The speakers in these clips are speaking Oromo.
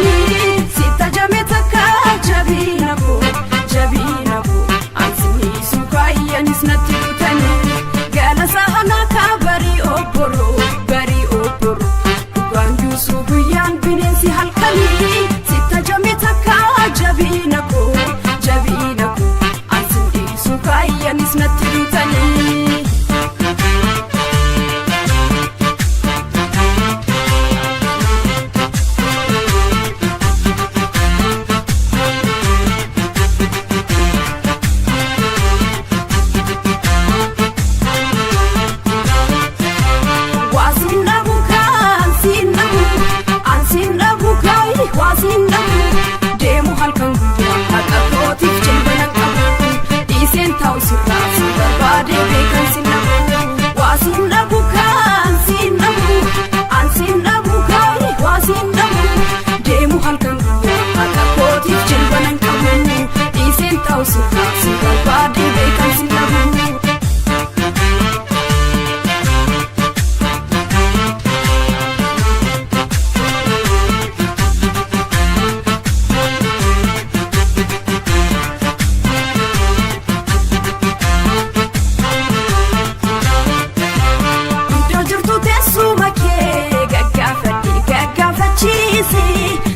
halkani sita jametaka jabinabu ansini sukayanis natutani gala sahanaka bari oporo ganju subuyan binensi halkani sita jametaka jabinabu ansini sukayanis natutani demu halkan hata kotif jilbana qabu disen taw sirrasi barbade bekan sinabu wasinabu kan sinabu ansinabu kai wasinabu demu halkan hata kotif jilbana qabu disen taw sirrasi barbade bekan sinabu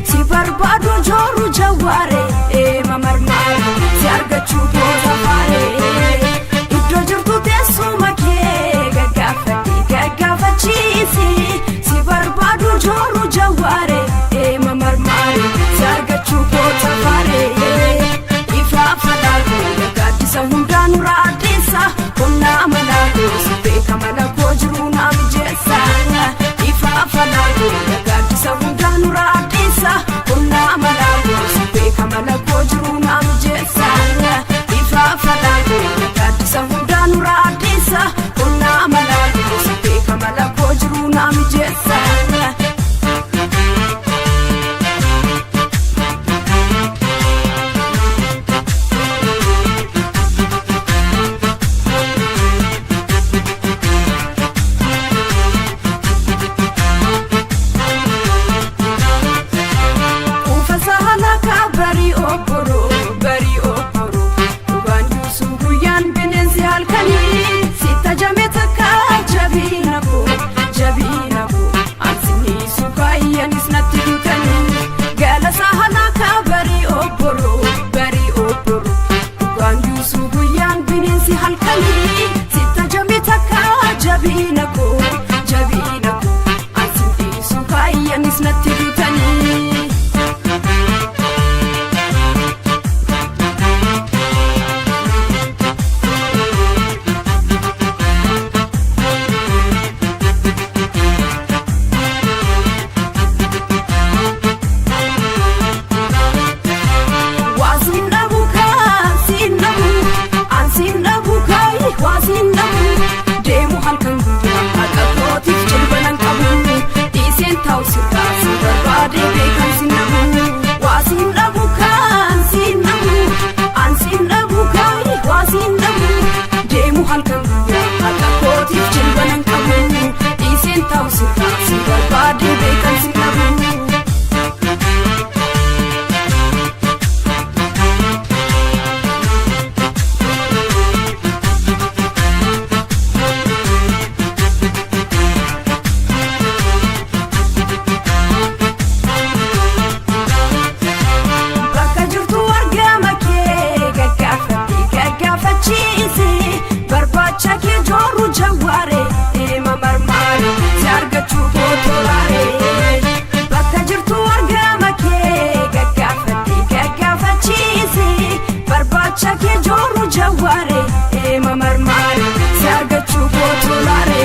si barbado joru jaware mamarmar si argachu boza fare iddo jirtu tesuma ke gaggafachi si barbado joru jaware mamarmar si argachu boza fare ifa fadago gadisa hundanu radisa konna amalago sibe kamala kojru namjesa ifa fadago gadisa hundanu radisa konna amalago sibe kamala kojru namjesa ifa fadago gadisa hundanu radisa konna amalago sibe kamala kojru namjesa bari oporo ganju subuyan binensi halkani sita jametaka jabinabu ansini sukayanis natutani gala sahanaka bari oporo ganju subuyan binensi halkani sita jametaka jabinabu ansini sukayanis natutani demu halkan hata kotif jilbana qabu disen taw sirrasi barbade bekan sinabu wasinabu kan sinabu ansinabu kai wasinabu demu halkan hata kotif jilbana qabu disen taw sirrasi barbade bekan sinabu barbacha joru jaware mamarmar si argachu botolare bakka jirtu argama ke gaggafachi barbacha joru jaware mamarmar si argachu botolare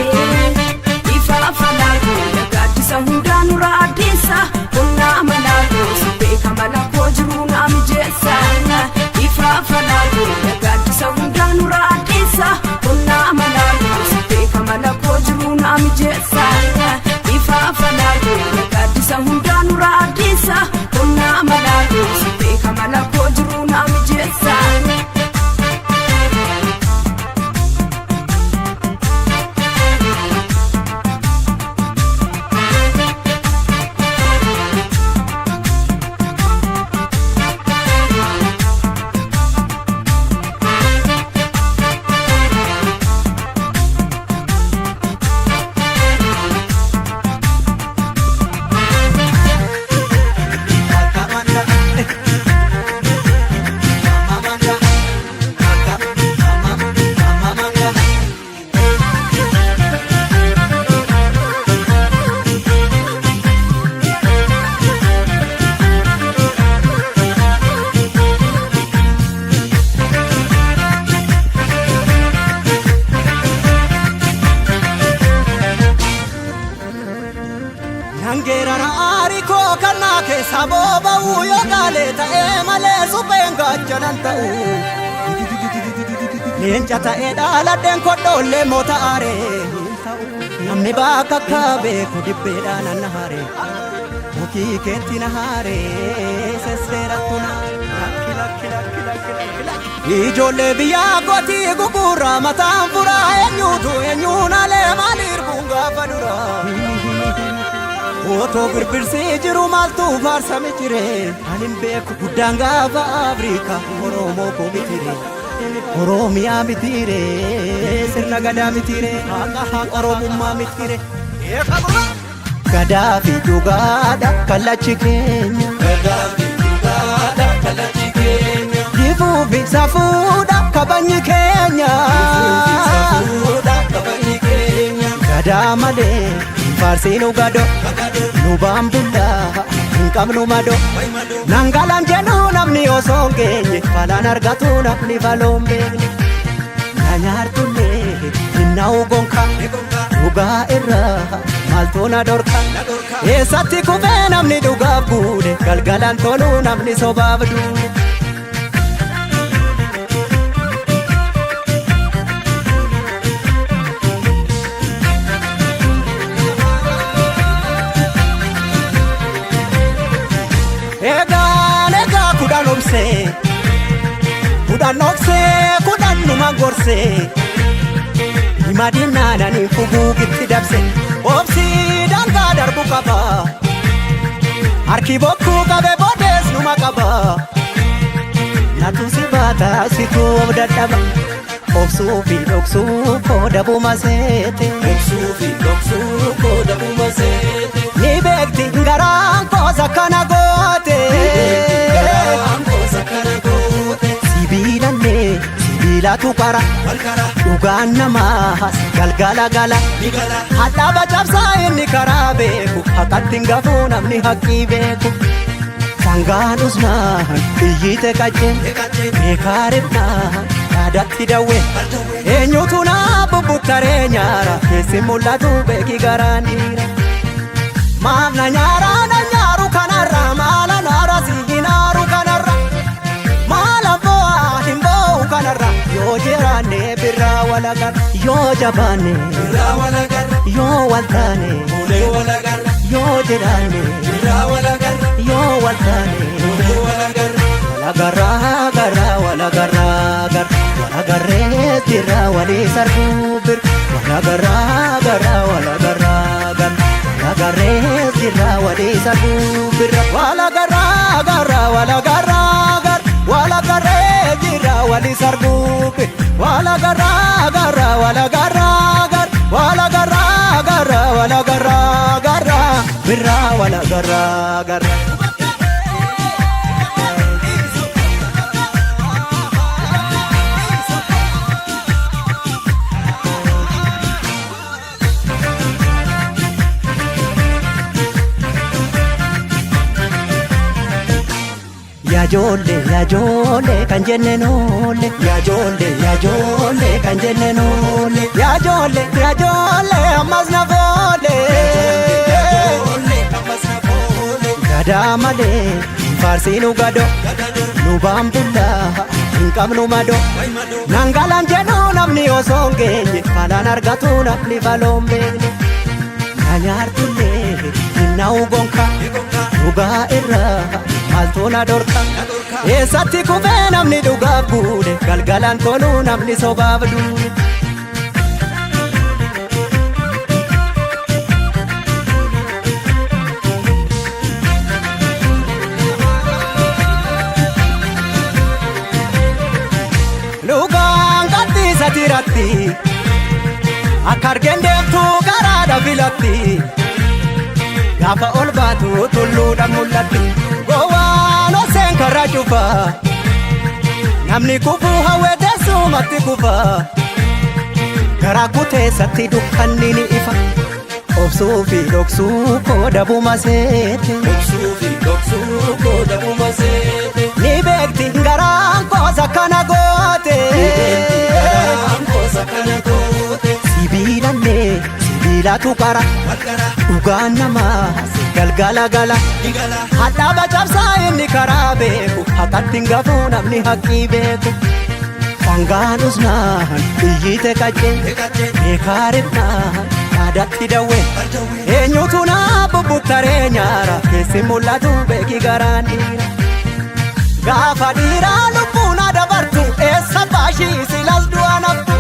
ifa falago gadisa hundanu radisa konna amalago sibe kamala kojru namjesa ifa falago gadisa hundanu radisa konna amalago sibe kamala kojru namjesa ifa falago geerara aarii koo kannaa keessa booba'u yoo gaalee ta'ee malee supheen gachanan ta'u. Leenca ta'ee dhaaladheen kodhoollee moota aaree namni bakka akka beeku dibbeedhaan anna haaree mukii keetti na haaree sesseerattu na ijoollee biyyaa gootii gugurraa mataan furaa eenyuutu eenyuun alee maaliirbuun gaafa duraa. Otoo birbirsee jiru maaltu faarsame jiree anin beeku guddaan gaafa Afrikaa Oromoo koo mitire Oromiyaa mitire sirna gadaa mitire haqa Oromummaa mitire gadaa fi dhugaadha kallachi keenya jifuu fi safuudha kabajni keenya gadaa malee faarsiinu gado nu baambullaa hin qabnu mado nangalam jedhu namni osoo hin geenye falaan argatu namni faloon beekne na nyaartullee hinna'u gonka dhugaa irraa maaltu na dorka eessatti kufee namni dhugaaf buune galgalaan tolu namni sobaaf duune. Kudhan obsee kudhan numa gorsee himadinaananii fuguugitti dabse obsii dangaa darbu qaba harki bokkuu qabe boodees numa qaba natu si baata situ of dadhaba obsuu fi dhoksuu koo dabuma seete ni beekti garaan koos akkana goote. Sibiilatu qara dhugaan namaas galgala gala hadhaaba cabsaa inni karaa beeku haqatti hin gafuu namni haqqii beeku sangaan usnaan iyyite qacceen beekaa ribnaan yaadatti dawwe eenyutu naa bubbuttaree nyaara keessi mul'atu beeki garaan dhiira maaf na nyaara na nyaaru kanarra maala naara si hinaaru kanarra maala bo'aa hin bo'u kanarra yoo jiraanne birraa walagarra yoo jabaanne birraa walagarra yoo waltaane ulee walagarra yoo jiraanne birraa walagarra yoo waltaane ulee walagarra walagarra garra walagarra garra walagarrees birraa walii sarbuu bir walagarra garra walagarra garra walagarrees birraa walii sarbuu birra walagarra garra walagarra garra walagarrees birraa walii sarbuu bir walagarra garra walagarra garra walagarra garra walagarra garra birraa walagarra garra. Ya jole kan jenne noole ya jole kan jenne noole ya jole ammas na foole gadaa malee faarsiinu gado nu baambullaa hin qabnu mado nangalam jedhu namni osoo hin geenye falaan argatu namni faloon beekne na nyaartullee hinna'u gonka dhugaa irraa maaltu na dorka eessatti kufee namni dhugaaf buune galgalaan tolu namni sobaaf duune. Lugaan qattiisa tiratti akka argeen deemtuu karaadha filatti gaafa ol baatu tulluudhaan mul'atti. Gowaan oseen karra cufa namni kufuu hawwee teessumatti kufa garaa kuteessatti dukkanni ni ifa obsuu fi dhoksuu koo dabuma seete ni beekti garaan koos akkana goote sibiilallee silaatu qara dhugaan namaas galgala gala hadhaaba cabsaa inni karaa beeku haqatti hin gafuu namni haqqii beeku fangaan usnaan iyyite qaccee beekaarinaan yaadatti dawwee eenyutu naa bubbuttaree nyaara keessi mul'atu beeki garaan dhiira gaafa dhiiraa lubbuun adabartu eessa baashii silas du'a naftu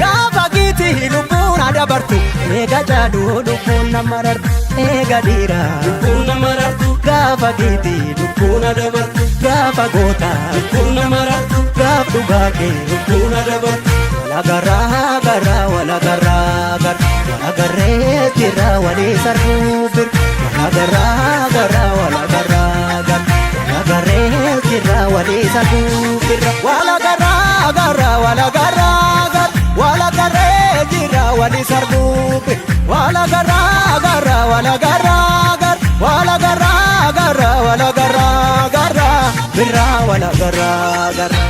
gaafa giitii lubbuun adabartu eega jaaduu lubbuun nama rartu eega dhiiraa lubbuun nama rartu gaafa giitii lubbuun adabartu gaafa gootaa lubbuun nama rartu gaaf dhugaagee lubbuun adabartu walagarraa garraa walagarraa garraa walagarree jirraa walii sarruu bir walagarraa garraa walagarraa garraa walagarree jirraa walii sarruu bir walagarraa garraa walagarraa garraa walagarree jirraa walii sarruu bir walagarraa garraa walagarraa garraa walagarraa garraa walagarraa garraa birraa walagarraa garraa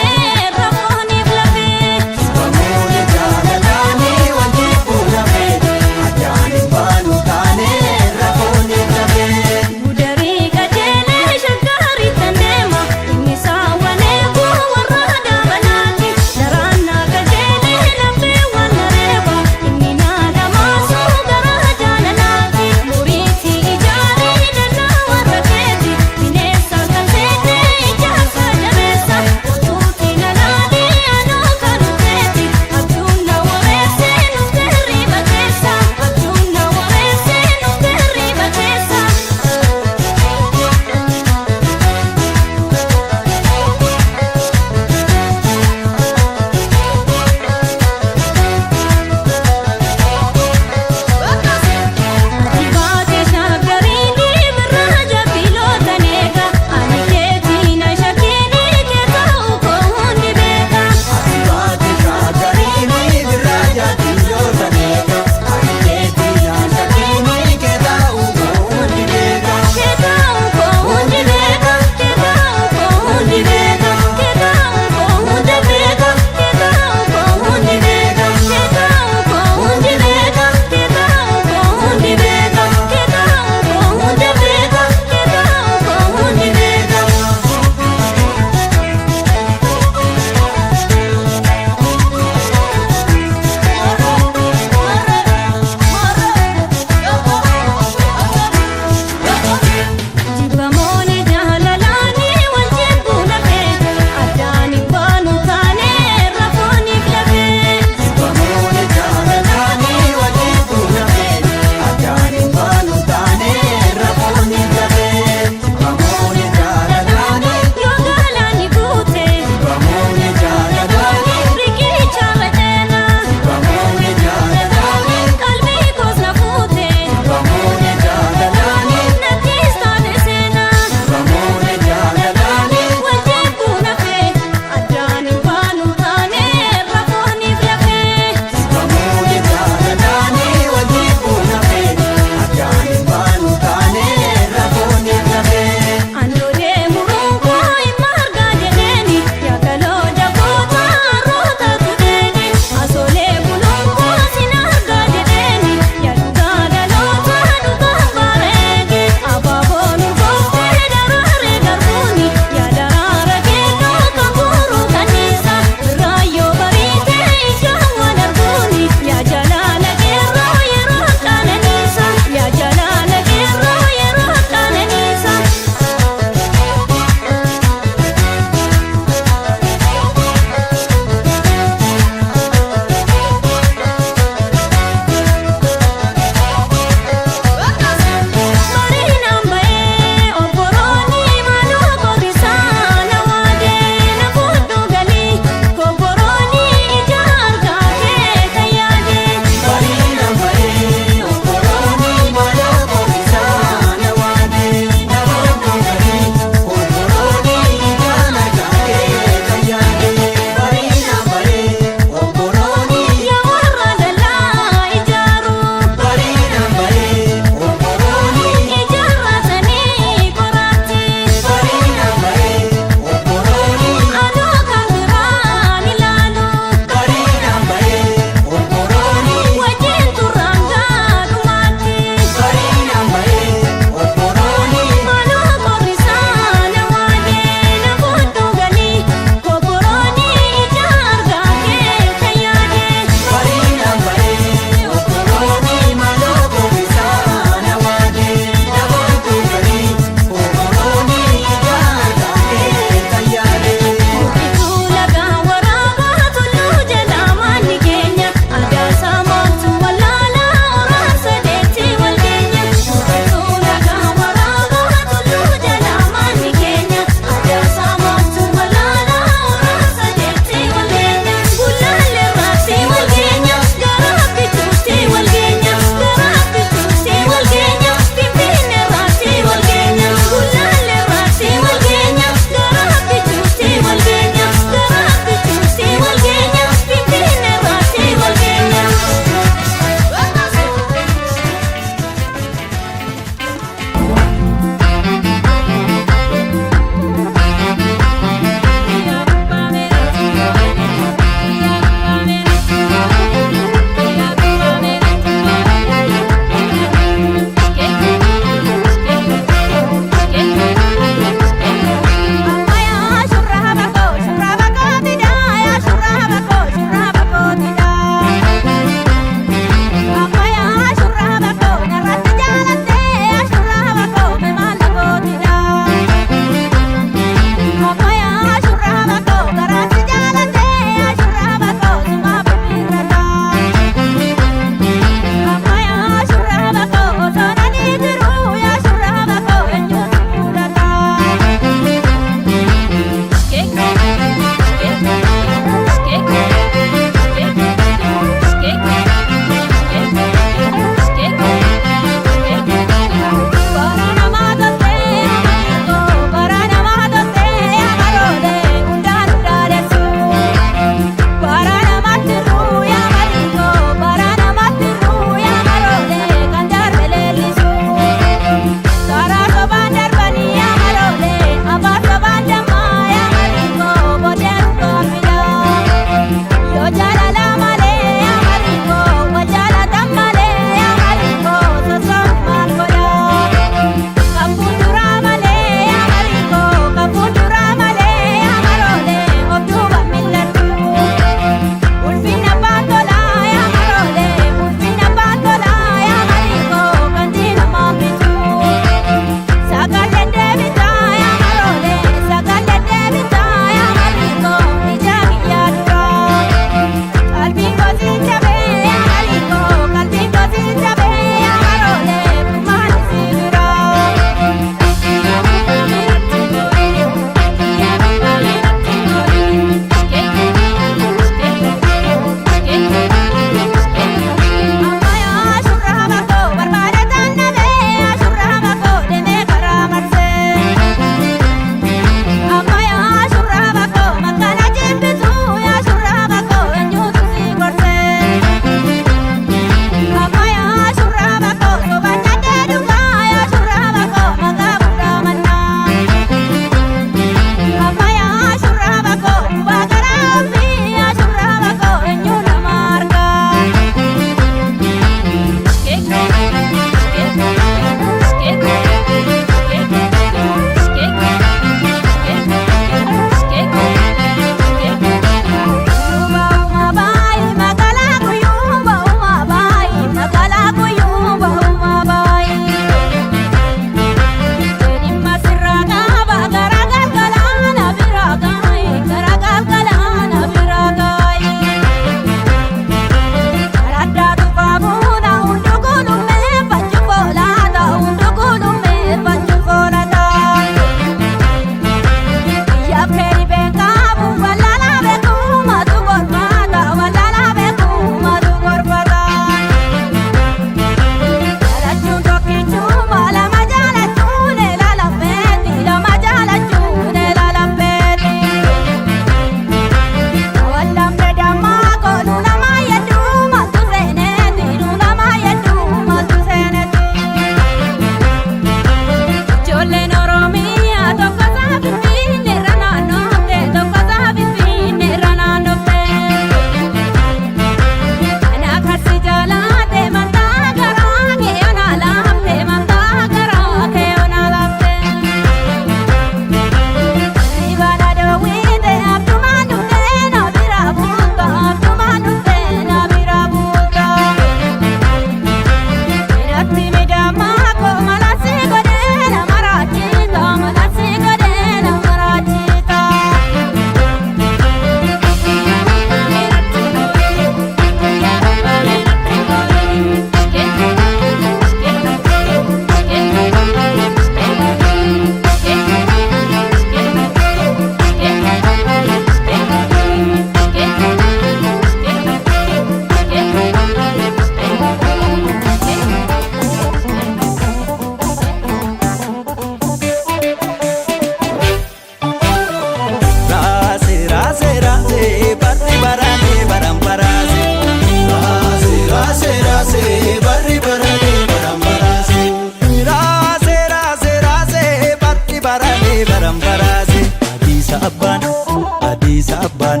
sabban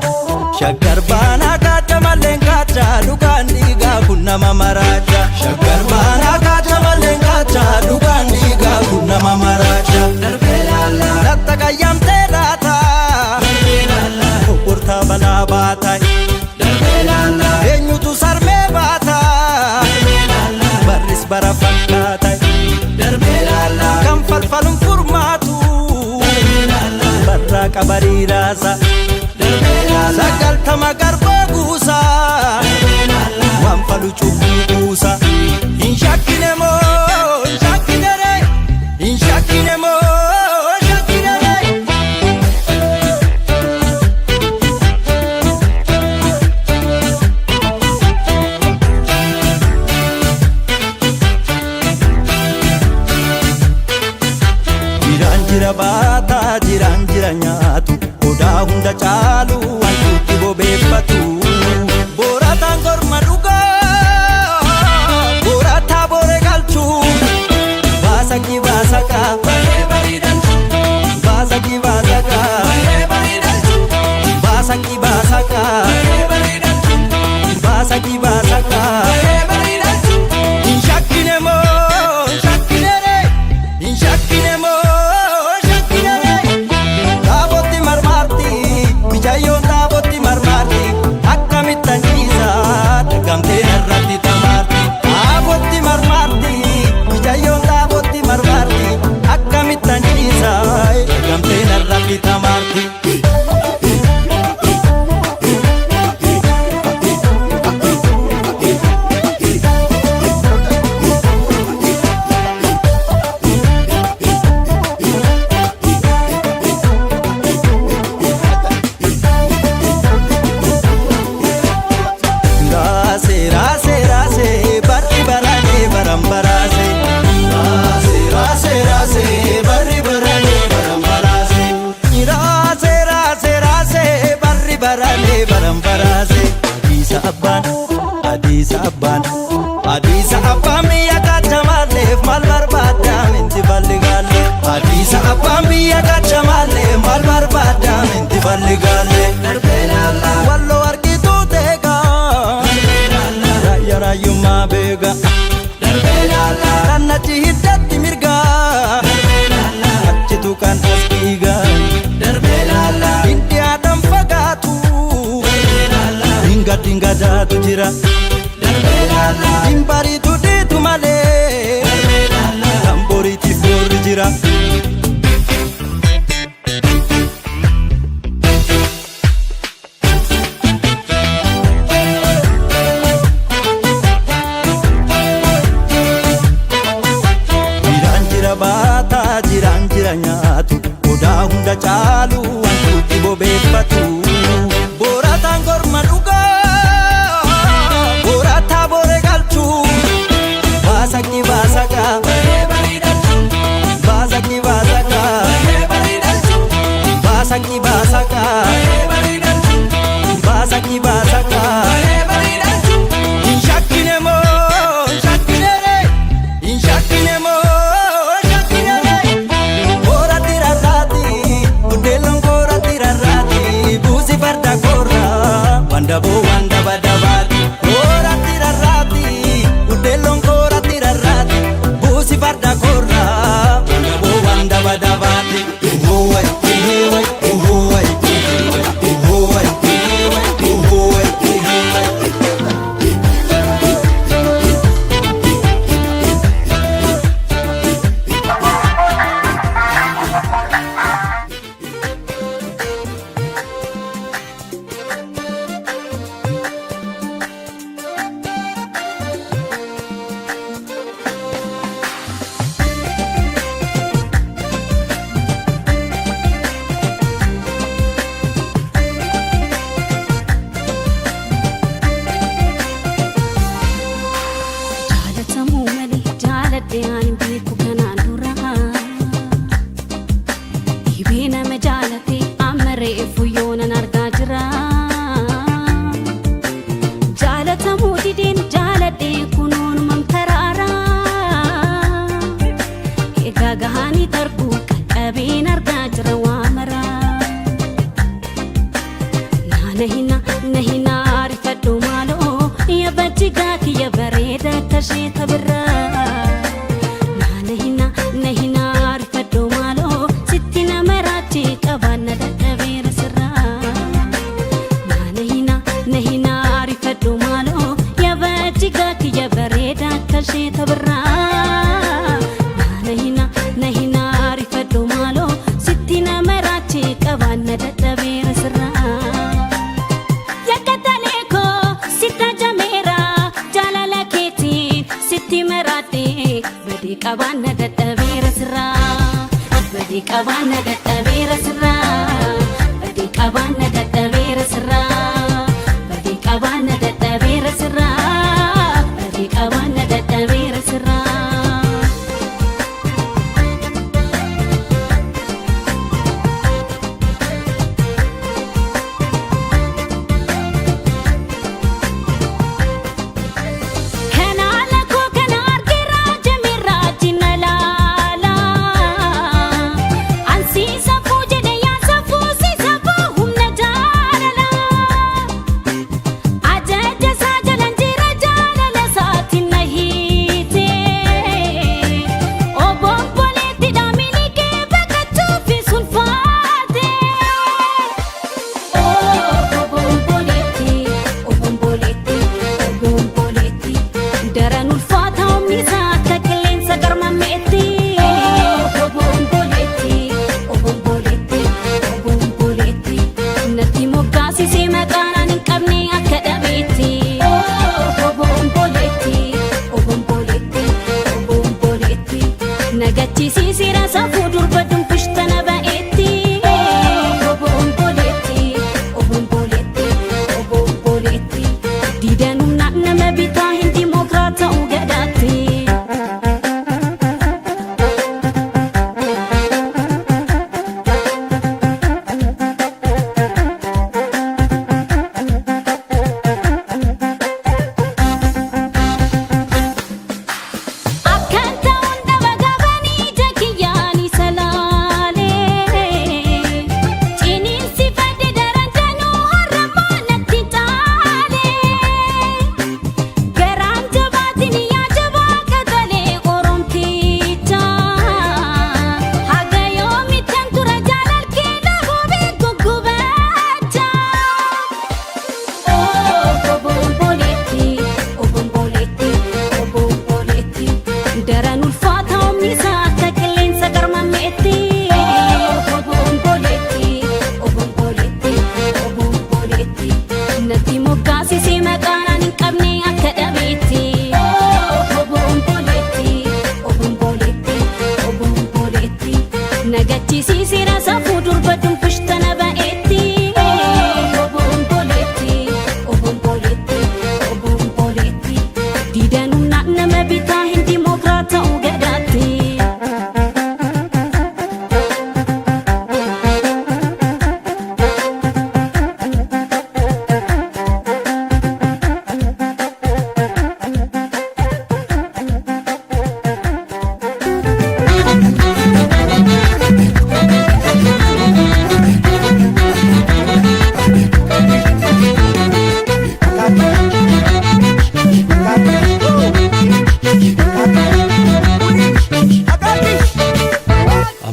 shaggar baana kacha malleen kacha dhugaan dhiigaa kun nama maraacha shaggar baana kacha malleen kacha dhugaan dhiigaa kun nama maraacha darbee laala latta qayyamtee laata darbee laala obbortaa balaa baata darbee laala eenyutu sarmee baata darbee laala barris bara fakkaata darbee laala kan falfalun furmaatu darbee laala barraa qabarii raasa sagaltama garbaa guusa waan falu cubbuu guusa hin shakkine moo hin shakkine re hin shakkine moo shakkine re jiraan jira baata jiraan jira nyaatu odaa hunda caalu wantuutti bobeeffatu boorataan korma dhugaa boorataa boore galchuu baasaqii baasaqaa baasaqii baasaqaa baasaqii baasaqaa baasaqii baasaqaa hin shakkine moo hin shakkine re hin shakkine moo Jayon taaboti marmarti akkamittan ciisaa dagamtee irratti tamarti taaboti marmarti jayon taaboti marmarti akkamittan ciisaa dagamtee irratti tamarti. Adisa abbaan biyya kacha malleef maal barbaadam inti balligaalle Adisa abbaan biyya kacha malleef maal barbaadam inti balligaalle darbee laala walloo argituu teega darbee laala raayyaa raayyummaa beega darbee laala kannachi hiddatti mirga darbee laala achitu kan as dhiiga darbee laala hindi aadam fagaatu darbee laala dinga dinga jaatu jira Jimbaritu ditu malee Tamboriitiif gorri jira Jiraan jira baata jiraan jira nyaatu odaa hunda caalu wantuutti bobeeffatu boorataan korma dhugaa Basaki basaka, basaki basaka, basaki basaka, basaki basaka. In shakkine mo, in shakkine re, in shakkine mo, shakkine re. Kora tirarati, udelon kora tirarati, busi farda kora, wanda bo wanda badabati. Kora tirarati, udelon kora tirarati, busi farda kora, wanda bo wanda badabati. Uhuwai, uhuwai, uhuwai, uhuwai, uhuwai, uhuwai. nahina nahina rifadhu malo ya bajiga kiya bareda kashita birra nahina nahina rifadhu malo sittina marati qabana dadabira sirra nahina nahina rifadhu malo ya bajiga kiya bareda kashita birra nahina nahina rifadhu malo sittina marati qabana dadabira sirra Kabana dadabira sirra badi kabana dadabira sirra badi kabana dadabira sirra badi kabana dadabira sirra badi kabana dadabira sirra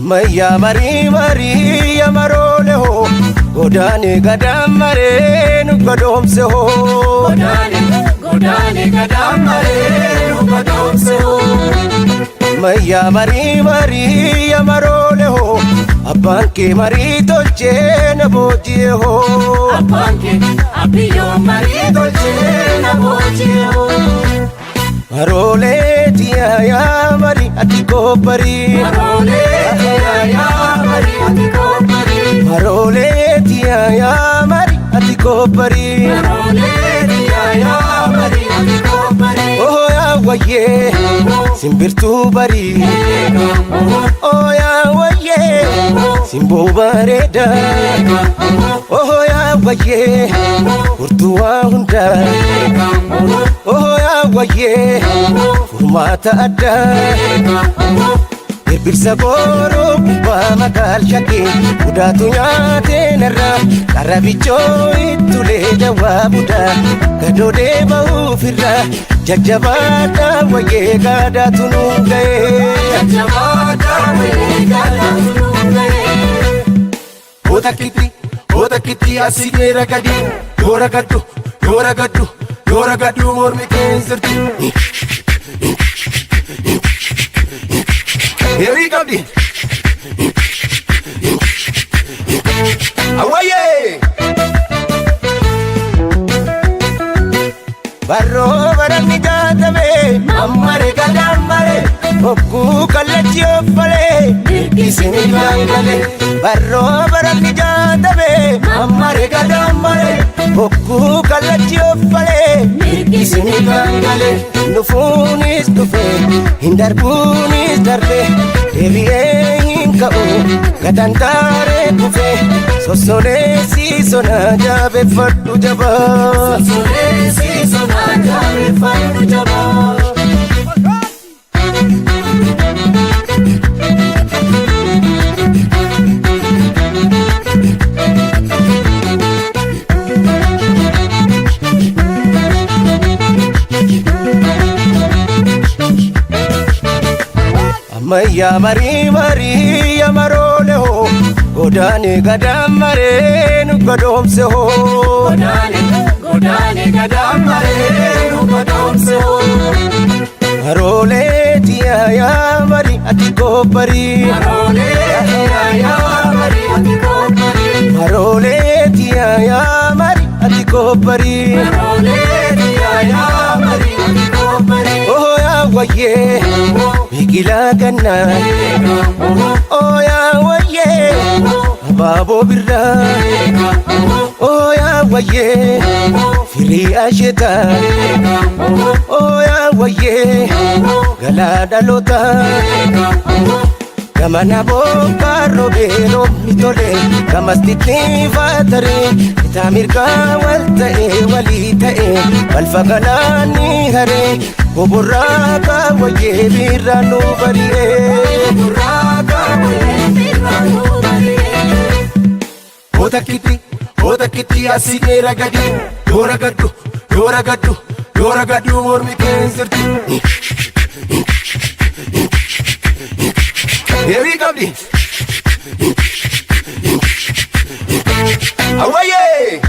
Maya mari mari ya marole ho godane gadam mare nu godom se ho godane gadam mare nu godom se ho Maya mari mari ya marole ho abban ke mari dolce na boji ho abban ke abiyo mari dolce na boji ho Marole tia ya mari atiko pari Marole tia ya mari atiko pari Marole tia ya mari atiko pari Marole tia ya mari atiko pari Oh ya waye simbirtu bari Oh ya waye simbo bareda Oh ya waye urtuwa hunda Oh ya waye furmata adda Birbirsa gooroo gubbaa makaal shakkee budaatu nyaatenerra qarabichoo ittulee dawaa budaa gadoodee ba'uufirra jajjabaadhaa wayyee gaadaatu nu ga'ee. Oota kitti asii geera gadi yoora gaddu mormi keensirti. Heerii qabdi awwayyee barroo baranni jaatamee ammare gadammare hogguu kallachi offalee dirqisini gaangale. Barroo baranni jaatamee ammare gadammare hogguu kallachi offalee dirqisini gaangale. Dhufuunis dhufe hin darbuunis darbe deebi'ee hin ka'u gatantaaree kufe sossoleessi sona jabeeffadhu jabaa. Ammayyaa marii yamaroole hoo godaane gadammaree nu gadoomse hoo. Godaane gadammaree nu gadoomse hoo. Maroolee tiyaayaa mari ati koobbarii. Maroolee tiyaayaa mari ati koobbarii. Oh yaa wayyee biqilaa gannaa. Oh yaa wayyee abaaboo birraa. Oh yaa wayyee firii asheetaa. Oh yaa wayyee galaa dhalootaa. Gamana bokkaa roobee roobni tolee gamas tittiifataree bitaa mirgaa wal ta'ee walii ta'ee wal fagalaanni haree boborraa kaawwayyee birraa nu bari'ee. Oota kitti asii geera gadi yoora gaddu mormi keensirti. Heerii qabdi awwayyee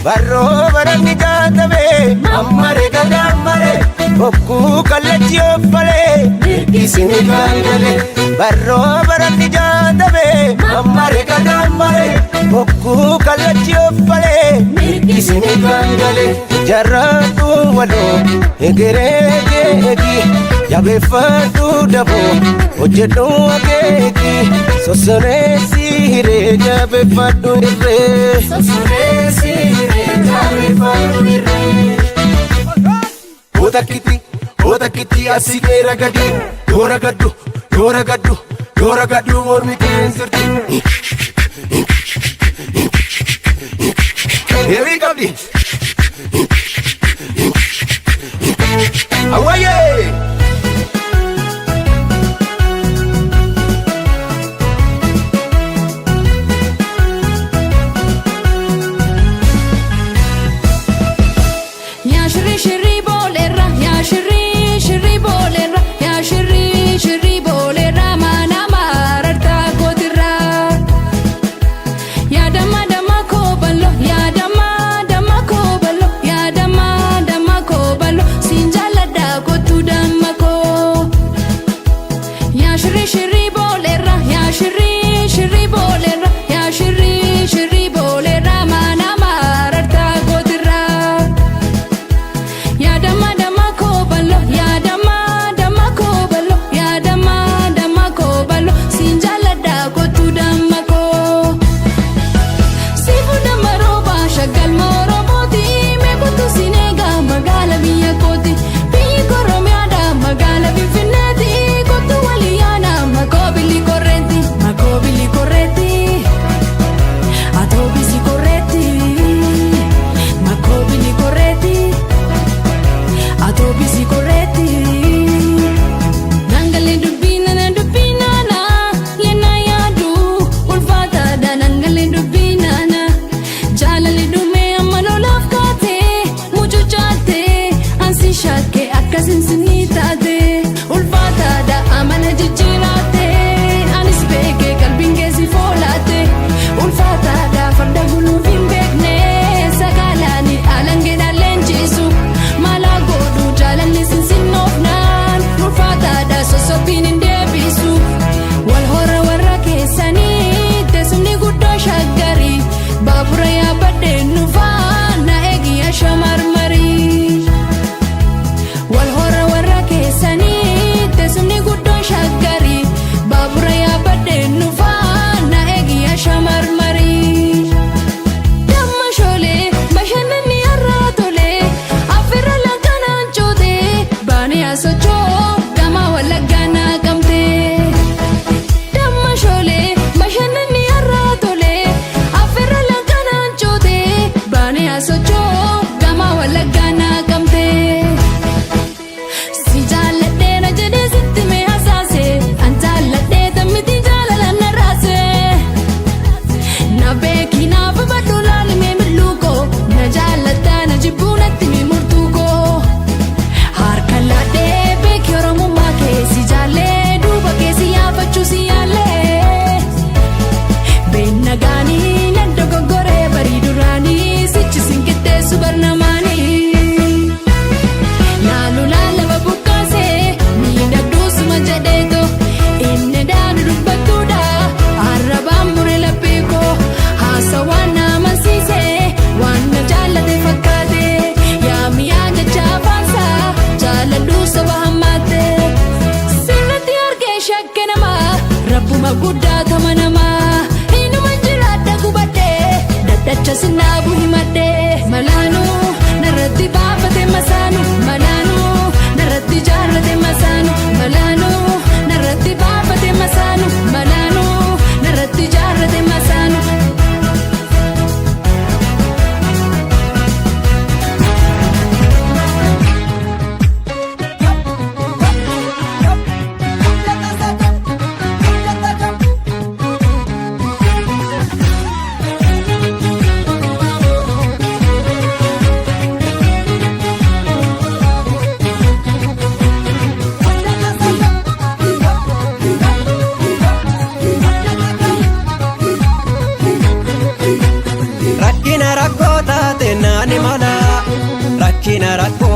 barroo baranni jaatamee ammare gadammare hogguu kallachi offalee dirqisini gaangale. Barroo baranni jaatamee ammare gadammare hogguu kallachi offalee dirqisini gaangale. Jarraatu waloo egeree jeeki jabeeffadhu daboo hojjedhu akeeki sossoneessi hiree jabeeffadhu irree. Oota kitti asii geera gadi yoora gaddu mormi keensirti. Heerii qabdi awwayyee.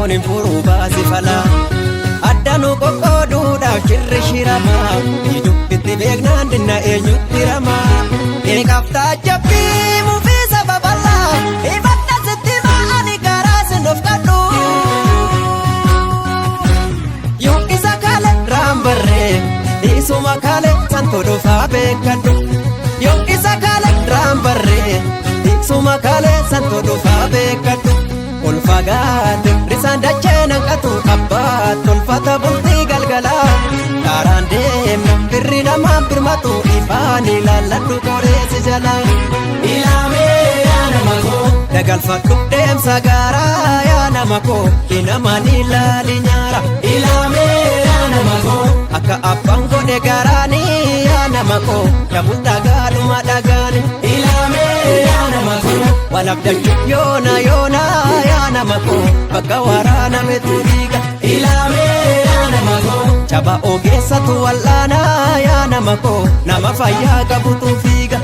rakkoon hin furu baasi fala addanu qoqqooduudhaaf shirri shiramaa dubbitti beeknaan dinna eenyutti ramaa eegaaf taajjabbii mufii sababallaa ifadda sitti ma'ani garaa sin of kadhu yoo isa kaale raambarree isuma kaale santo dhufaa beekadhu yoo isa kaale raambarree isuma kaale santo dhufaa beekadhu ol fagaate risaan dachee nanqatu abbaat tolfata bultii galgalaa karaan deemna birri namaan birmatu ifaan ilaalladhu qoreessi jalaa ilaamee yaa nama koo dagalfadhu deemsa gaaraa yaa nama koo inamaan ilaali nyaara ilaamee yaa nama koo akka abbaan godhe garaanii yaa nama koo damul dhagaadhuma dhagaani ilaamee yaa nama koo walabdachuuf yoona yoona yaa nama koo bakka waraanametu dhiiga ilaamee yaa nama koo caba ogeessatu wal'aanaa yaa nama koo nama fayyaa qabutu fiiga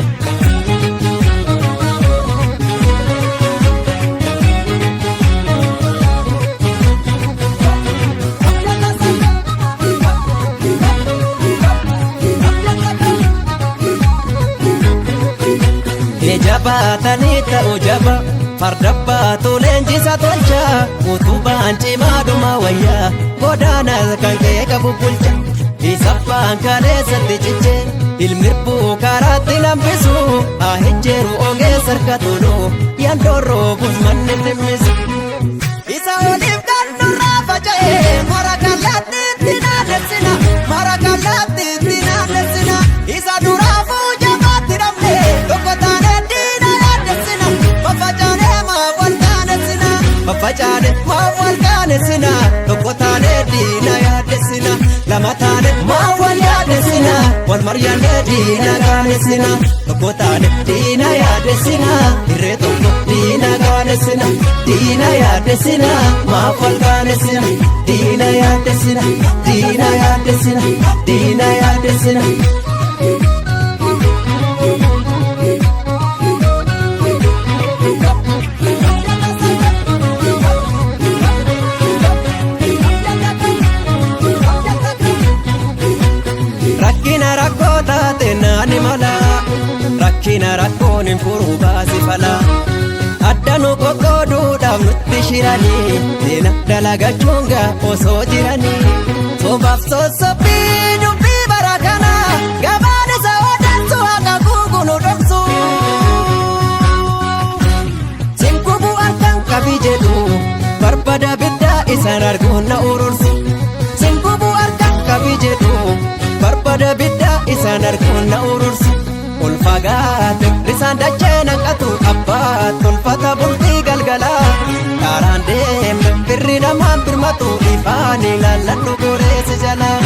jabaatanii ta'u jaba farda baatu leenjisa tolcha utubaan cimaadhuma wayyaa godaanas kan kee qabu bulcha isaffaan kaleessatti cichee ilmirbuu karaatti lambisu haa hijjeeru ogeessa harka tolu yandoorroo busmanni dhimmisu isa oliif gannurraa faca'ee mara kallattiitti naannessina mara kallattiitti naannessina isa duraafuu jabaatti dhabne tokko taanee Facaane maawwal kaanesina tokko taane diina yaadesina lama taane maawwal yaadesina wal maryaane diina kaanesina tokko taane diina yaadesina irree tokko diina kaanesina diina yaadesina maawwal kaanesina diina yaadesina diina yaadesina diina yaadesina rakkina rakkoon hin furu baasi fala addanu qoqqooduudhaaf nutti shiranii seena dalagachuunga osoo jiranii sobaaf sossobbii dubbii bara kana gabaan isa odeessu haqa guugunu dhoksu sinkubu harkaan qabi jedhu barbada biddaa isaan arguun na urursu sinkubu harkaan qabi jedhu barbada biddaa isaan arguun na urursu ol fagaate risaan dachee nanqatu abbaat tolfata bultii galgalaa karaan deemna birri namaan birmatu ifaan ilaalladhu qoreessi jalaa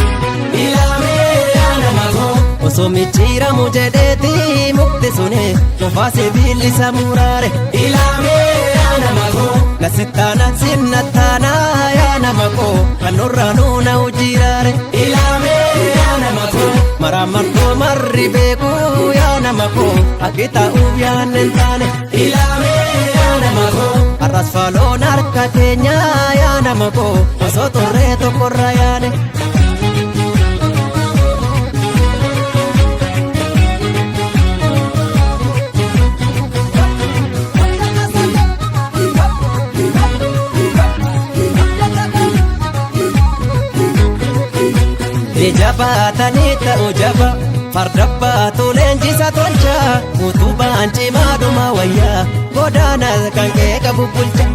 ilaamee yaa nama koo osoo michiiramu jedheeti mukti sune qofaa sibiillisa muraare ilaamee yaa nama koo nasittaana sinnattaana yaa nama koo kan nurraanuu na hujjiiraare ilaamee yaa nama koo maraamartoo marri beekuu yaa nama koo akki ta'uuf yaannen taane ilaamee yaa nama koo arras faaloon harka keenyaa yaa nama koo osoo turree tokkorra yaane jabaatanii ta'u jaba farda baatu leenjisa tolcha utubaan cimaadhuma wayyaa godaanas kan kee qabu bulcha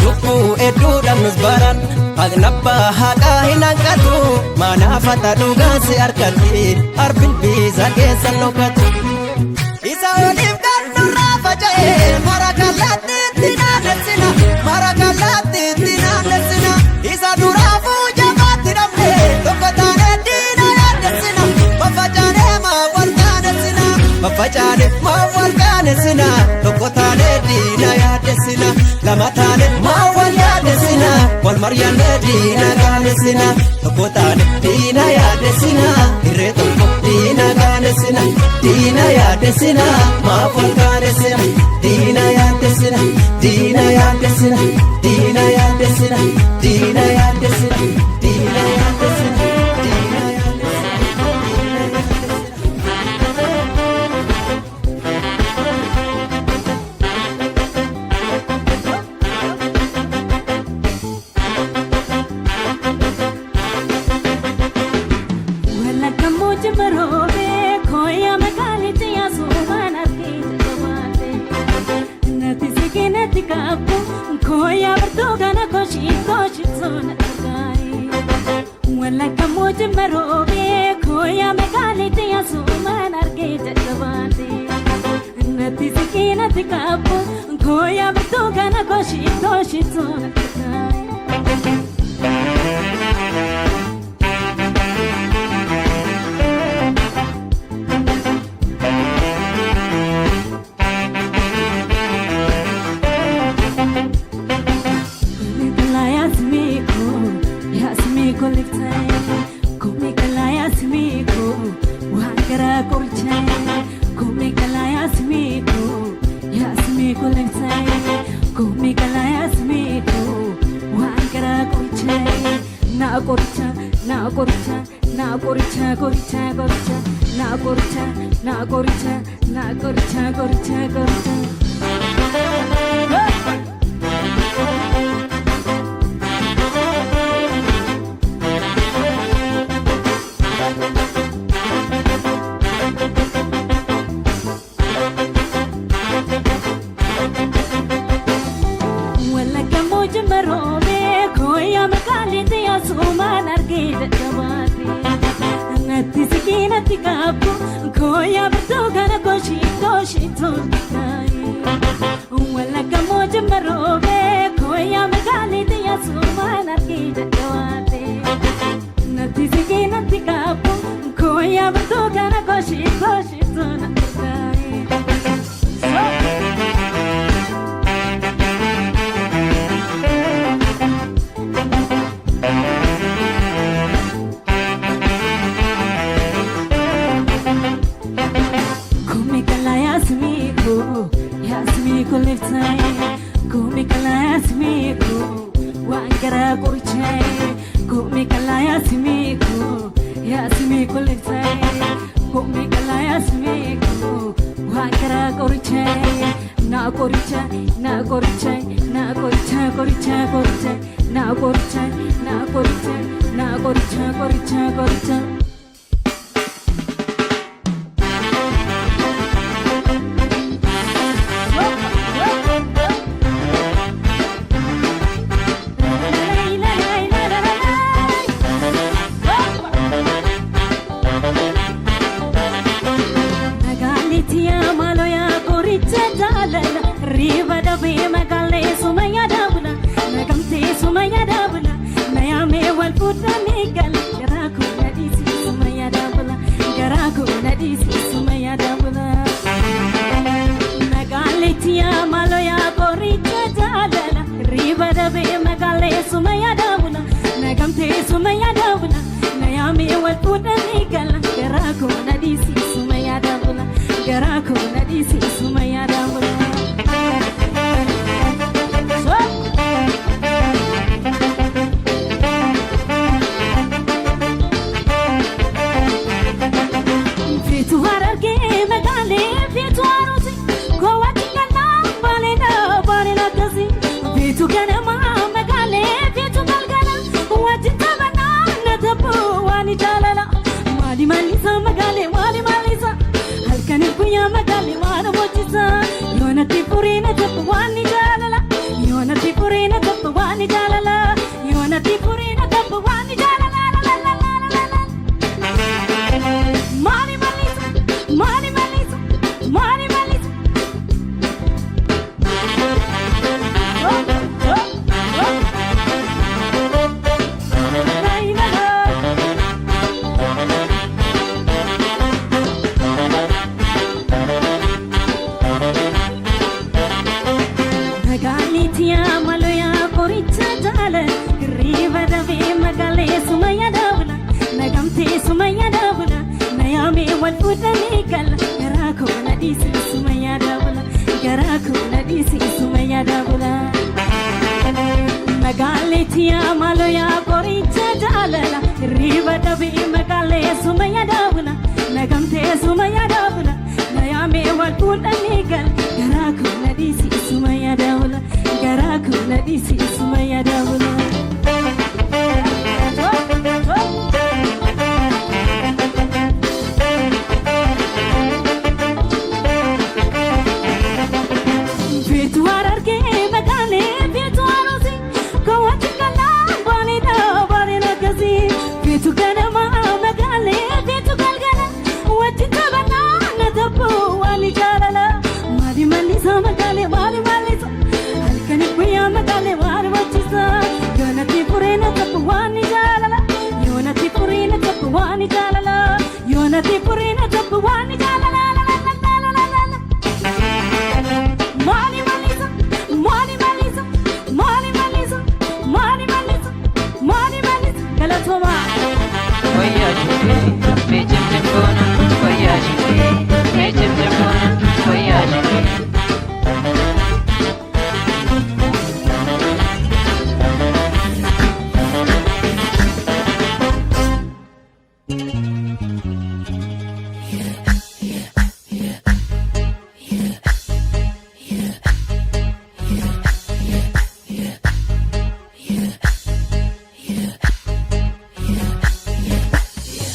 lubbuu hedduu dhabnus baran haqnabbaa haqaa hin hanqatu manaafata dhugaansi harkatti arbilbiisa keessa nokatu isa oliif gannurraa faca'ee mara kallattiitti naannessina mara kallattiitti naannessina isa duraafuu jabaatti dhabne tokko taane facaane maawwal kaanesina tokko taane diina yaadesina lama taane maawwal yaadesina wal maryaane diina kaanesina tokko taane diina yaadesina irree tokko diina gaanesina diina yaadesina maafol gaanesina diina yaadesina diina yaadesina diina yaadesina diina yaadesina diina yaadesina diina Koya bertogana koshi koshi zona kai wala kamoje marobe koya megali tiya suman arge jabande nati sikina tikapo koya bertogana koshi koshi zona kai Mali mali sama gale, mali mali. nadisi sumaya dabula garaku nadisi sumaya dabula Magaleti amalo ya koricha jalala riba dabi magale sumaya dabula nagamte sumaya dabula nayame walpun anigal garaku nadisi sumaya dabula garaku nadisi sumaya dabula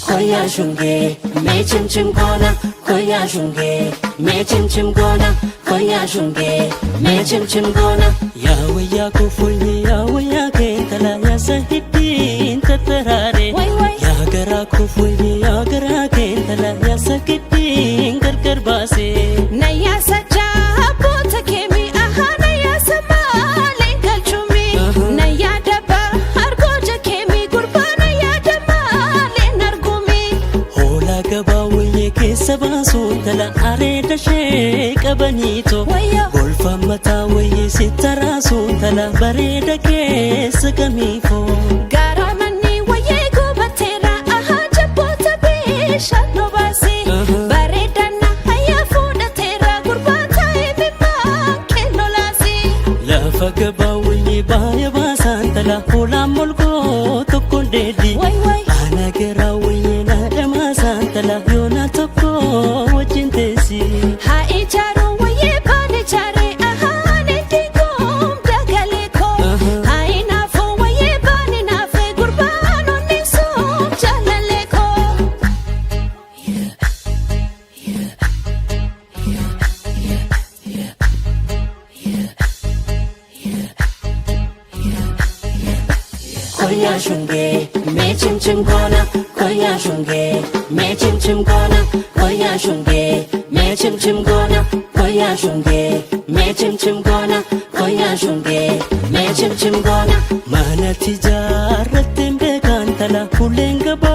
Koya shunge, me chim chim kona. Koya shunge, me chim chim kona. Koya shunge, me chim chim kona. Yawe yako fulye, yawe yake tala ya sahiti tatarare. Ya gara ko fulye, ya gara ke tala ya sakiti kar base. Naya sacha bota kemi aha naya sama lenkal chumi. Naya daba hargoja kemi gurbana ya dama lenar gumi. Hola gaba wuye ke sabasu tala are dashe kabanito. Golfa mata wuye sitarasu tala bare dake sakamifo. Garamani wuye gubatera aha jabota be shano basi. Gaba wuye baya basan tala hula mulko tokko dedi ana gara wuye na dama san tala yona tokko wajin tesi ha icharo wuye pane chare aha ne tikom dagale ko ha inafo wuye pane na fe gurbano ni som jalale ko Koya shunge, me chim chim kona. Koya shunge, me chim chim kona. Koya shunge, me chim chim kona. Koya shunge, me chim chim kona. Koya shunge, me chim chim kona. Mana tijarate mbekan tala kulenga ba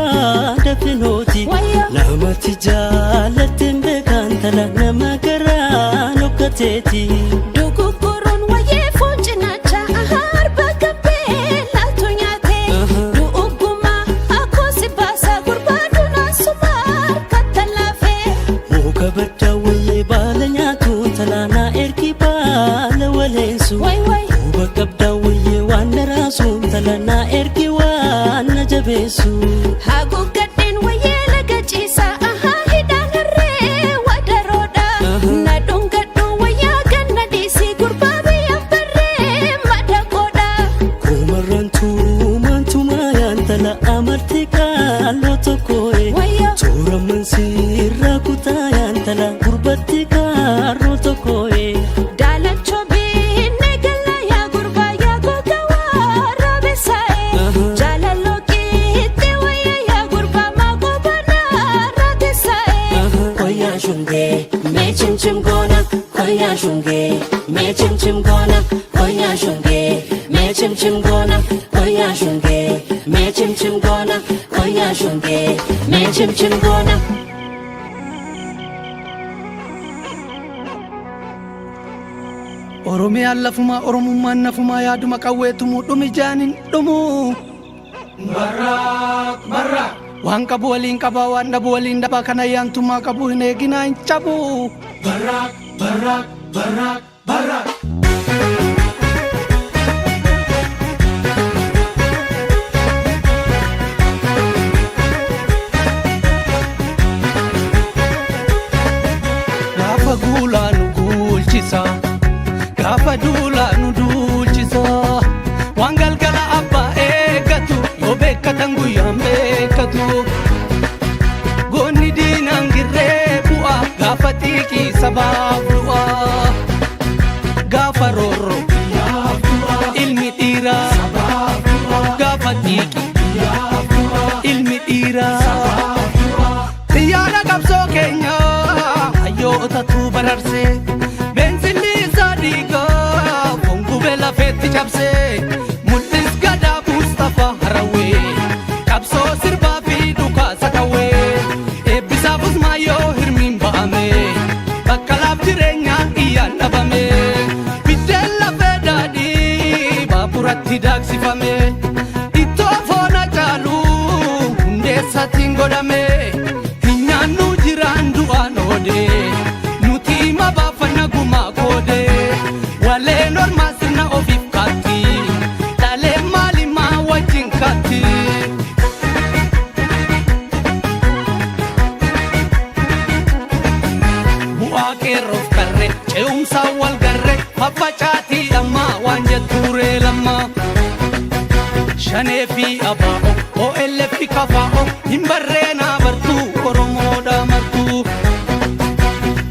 dafinoti. Nama tijalate mbekan tala nama gara nokateti. Dugukurun waye funjinacha ahar bagabe. Kabata wuye balanya tu talana erki bala walensu. Uba kabda wuye wandara sun talana erki wana jabesu. Hagu gatin wuye lagachisa aha hidanare wadaroda. Nadungadu wuya ganna disi gurbabe yambare madakoda. Kumarantu mantu mayan tala amartika lotokoe. Tora mansira kutayan tala gurbatti karo tokoe. Dalan chobi negala ya gurba ya gogawa rabesae. Jalaloki tewaya ya gurba magobana radesae. Koya shunge, me chim chim kona. Koya shunge, me chim chim kona. Koya shunge, me chim chim kona. Koya shunge, me chim chim kona. Koya shunge, me chim chim kona. Oromiyaan lafuma oromummaan nafuma yaaduma qawweetumu dhumi jaanin dhumu. Waan qabu waliin qaba waan dhabu waliin dhaba kana yaantummaa qabu hin eeginaa hin cabu. barak, barak, barak, barak. Gaafa guulaa nu guulchisa, gaafa duulaa nu duulchisa. Waan galgala abbaa eeggatu yoo beekkatan guyyaan beekkatu. Goonni diinaan girree bu'a gaafa xiiqii sabaaf du'a. Gaafa roorroo ilmi dhiiraa gaafa xiiqii ilmi dhiiraa. Xiyyaara qabsoo keenya hayyootatu bararse. Beensilli isaa dhiigaa gongubee lafeetti cabse. Mul'is gadaa Mustafaa Harawee qabsoo sirbaa fi dhukaasa qawwee. Eebbisaafus maayyoo hirmiin ba'ame bakka laaf jireenyaa iyyaan dhabame. Biddeen lafee daadhii baaburatti daaksifame. Ittoo foona caalu hundeessaatiin godhame. Hin nyaannu jiraan du'aan oodee nuti hima baafanna gumaa koodee. Waleen ormaa sirna ofiif kaatti dhalee maalimaa wajjin kaatti. Bu'aa qeerroof karree ce'umsaan wal garree faffacaatii dhammaa waan jettuuree lammaa. Shanee fi abaa'oo OLF fi kafaa'oo hin barreenaa bartuu Oromoodha martuu.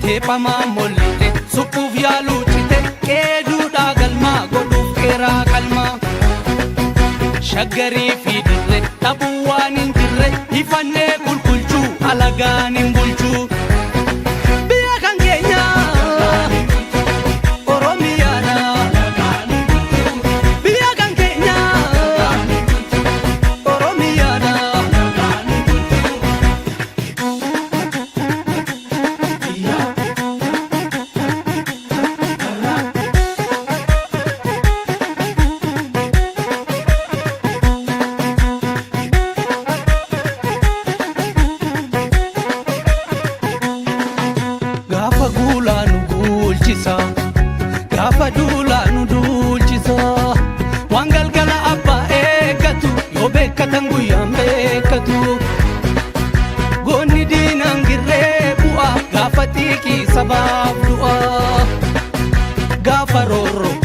Teephamaa mollite suphuuf yaaluu cite qeeduudhaa galmaa godhuuf qeeraa qalmaa. Shaggarii fi dirree dhabuu waan hin jirre ifannee qulqulchuu alagaan hin bulchuu. Biyya kan keenya Oromiyaadha. Biyya kan keenya Oromiyaadha. Gaafa guulaa nu guulchisa, gaafa duulaa nu duulchisa. Waan galgala abbaa eeggatu yoo beekkatan guyyaan beekkatu. Goonni diinaan girree bu'a gaafa xiiqii sabaaf du'a. Gaafa roorroo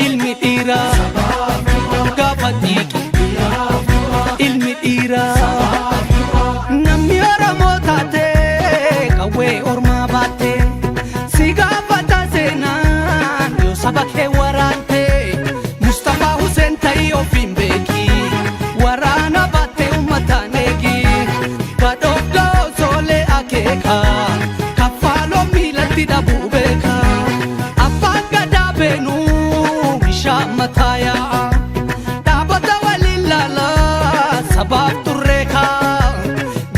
ilmi dhiiraa gaafa xiiqii ilmi dhiiraa. Namni Oromoo taatee qawwee ormaa baattee si gaafata seenaan yoo saba kee waraantee. Mustafaa Huseen ta'ii ofiin beeki waraana baattee uummataan eegi. Badhoof ga'oo soolee akeeka kaffaaloo miilatti dhabuu beeka. Abbaan gadaa beenuu bishaan mataa yaa'a. Dhaabota waliin laala sabaaf turree kaa.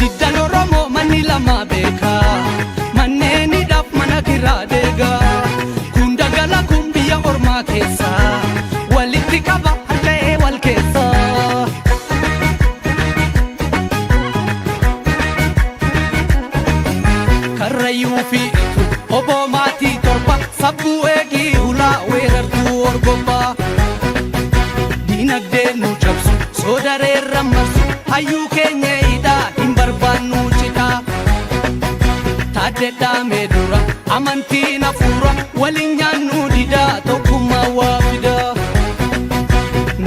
Diddan Oromoo manni lama beeka manneenidhaaf mana kiraa deega. Kun dagala kun biyya ormaa keessa walitti qaba harka'ee wal keessa. Karrayyuu fi oboo maatii torba sabbuu eegii ulaa weerartuu orgobbaa. Diinagdee nu cabsu soodareerra marsu hayyuu keenya hidhaa hin barbaannu cidhaa. Taaddedhaa meedura amantiin hafuura waliin nyaannu didaa tokkummaa waa fidaa.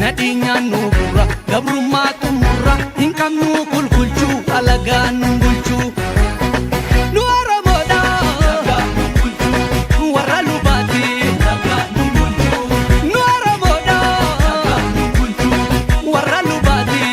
Nadhii nyaannu gurra gabrummaa xumurra hin qabnu qulqulchuu alagaan nu bulchuu. Nu Oromoodha warra lubaati. Nu Oromoodha warra lubaati.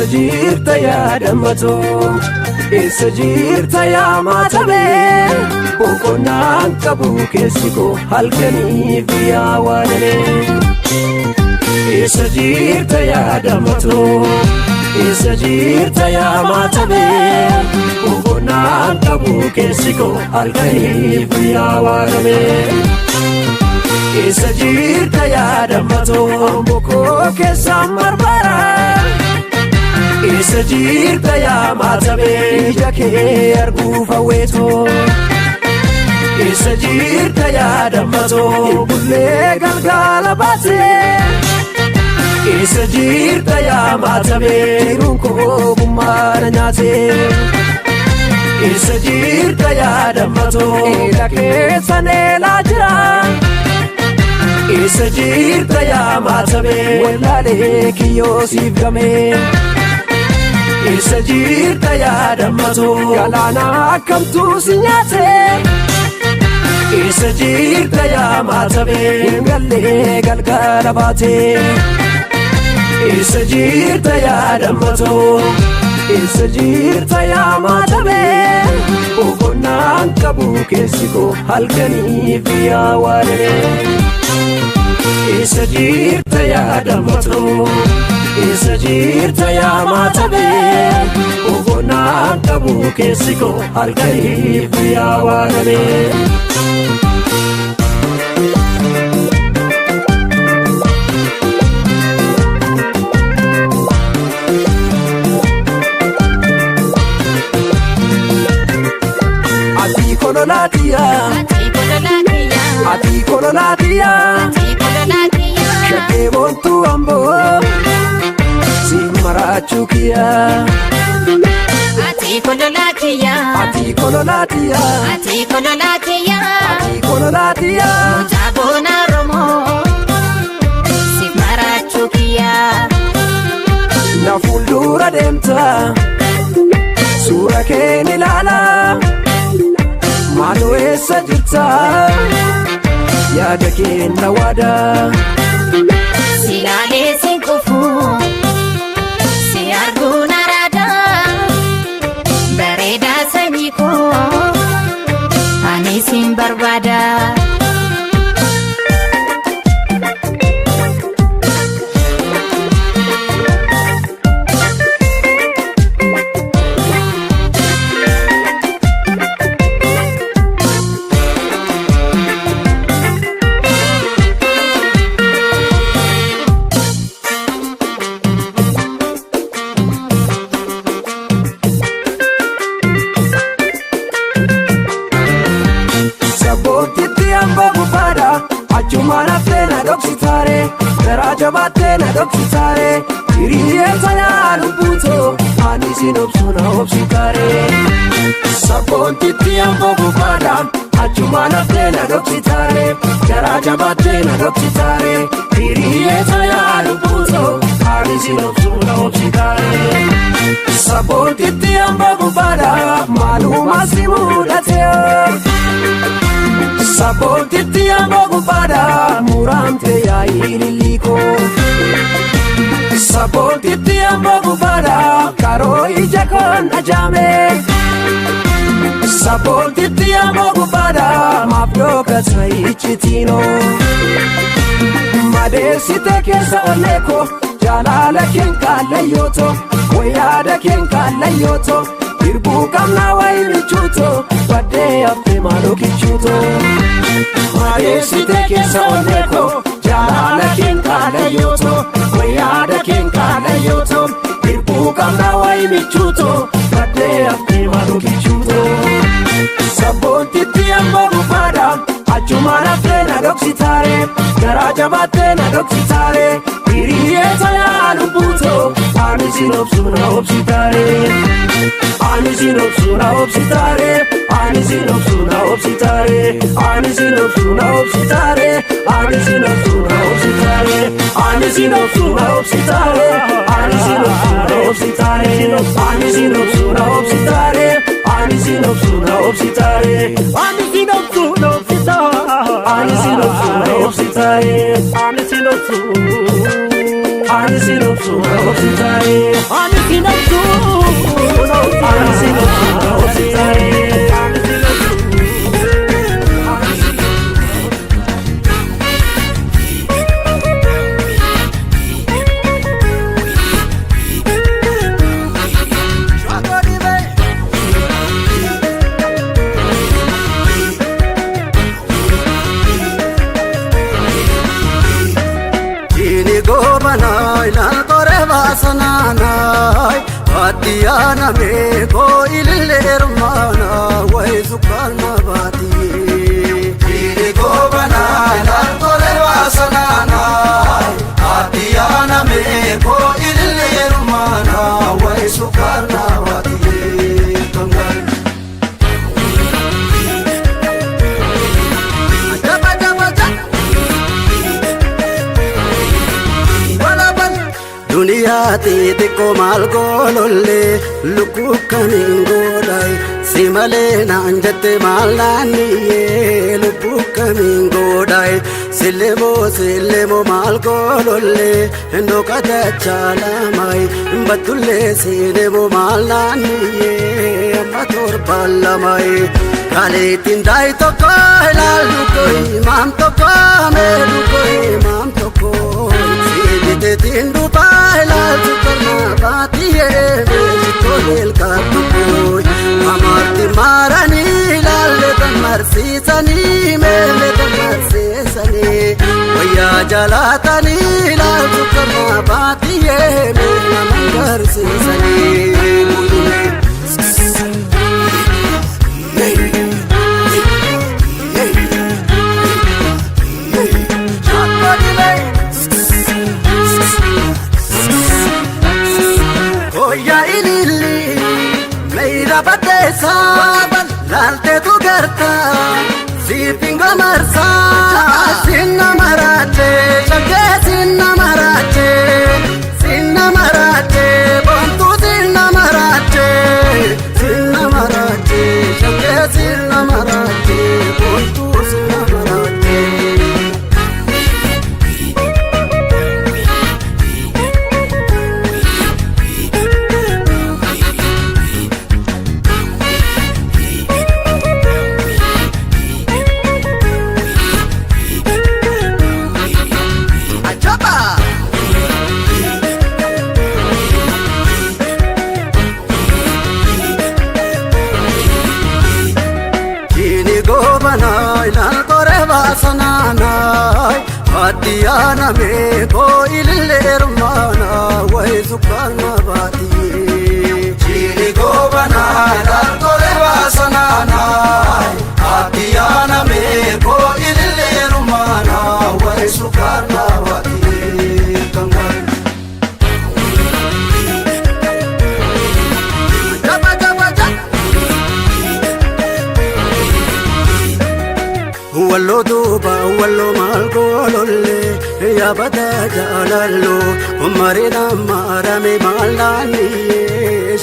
Eessa jirta yaa dammatoo Eessa jirta yaa maatamee boqonnaan qabu keessi koo halkaniif yaa waadalee Eessa jirta yaa dammatoo Eessa jirta yaa maatamee boqonnaan qabu keessi koo halkaniif yaa waadalee Eessa jirta yaa dammatoo bokoo keessaan barbara Eessa jirta yaa maatamee ija kee arguuf hawweetoo Eessa jirta yaa dammatoo bullee galgala baatee Eessa jirta yaa maatamee jiruun koo gummaana nyaatee Eessa jirta yaa dammatoo eela keessa neelaa jira Eessa jirta yaa maatamee wallaalee kiyyoo siif gamee Eessa jirta yaa dammatoo galaana akkamtuu si nyaatee Eessa jirta yaa maatamee hin gallee galgala baatee Eessa jirta yaa dammatoo Eessa jirta yaa maatamee boqonnaan qabu keessi koo halkaniif yaa waadalee Eessa jirta yaa dammatoo Eessa jirta yaa maatamee boqonnaan qabu keessi koo halkaniif yaa waadalee Ati kololaatiya Ati kololaatiya Shakkee boontuu amboo si maraachuu kiyyaa Ati kololaatiya Ati kololaatiya Ati kololaatiya Ati kololaatiya Mucaaboona Oromoo si maraachuu kiyyaa Na fuuldura deemta suura kee ni ilaala maaloo eessa jirta yaada kee na waada Si laalee si kufuu si arguun araada bareedaa sanyii koo ani sin barbaada Achumana fena doksitare Daraja batena doksitare Hiriyeessa yaa lubbuutoo ani sin obsuna obsitare Sabboontitti amboo bufaadha Achumana fena doksitare Daraja batena doksitare Hiriyeessa yaa lubbuutoo ani sin obsuna obsitare Sabboontitti amboo bufaadha maaluma si mudatee Sabboontitti amboo bufaadha muraamte yaa ililliiko Sabboontitti amboo bufaadha karoo ija koon ajaame Sabboontitti amboo bufaadha maaf dhookata ichitiino Madeessite keessa onneeko jaalala keen kaallayyooto wayyaada keen kaallayyooto Irbuu qabnaa wayi michuuto baddee haftee maaloo kichuuto Madeessite keessa onneeko jaalala keen kaallayyooto wayyaada keen kaallayyooto Irbuu qabnaa wayi michuuto baddee haftee maaloo kichuuto Sabboontitti amboo bufaadha Achumaan haftee na dhoksitaare garaa jabaattee na dhoksitaare Hiriyeessa yaa lubbuutoo ani sin obsuna obsitaare Ani sin obsuna obsitaare Ani sin obsuna obsitaare Ani sin obsuna obsitaare Ani sin obsuna obsitaare Ani sin obsuna obsitaare Ani sin obsuna obsitaare Ani sin obsuna obsitaare Ani sin obsuna obsitaare Ani sin obsuna obsitaare Ani sin obsuna obsitaare Ani sin obsuna ani sinopsu ofitare ani sinopsu ani sinopsu ofitare Gobanai lal kore vasananai Vatiyana me ko illermana Vai sukarna vati Jiri gobanai lal kore vasananai Vatiyana me ko illermana Vai sukarna vati Kangal Dunia titi ko mal gololle luku kanin godai simale nanjate mal naniye luku kanin godai sillemo mal gololle endo kada chala mai batulle sillemo mal naniye amator ballamai kale tindai to ko lalu koi mam to ko me koi mam to ko sibite tindu la sukarna batiye tolel ka tukoy amarti marani lalle tamarsi sani mele tamarsi sani vaya jalatani la sukarna batiye mele mangarsi sani Saban lalte tu garta si pingo marsa sinna marache chage sinna marache bontu sinna marache chage sinna marache bontu sinna marache vasananai Vatiyana me ko illermana Vai sukarna vati Jiri gobanai lal kore vasananai Vatiyana me ko illermana Vai sukarna vati Kangal wallo duba wallo mal gololle ya bada jalallo marina marame malani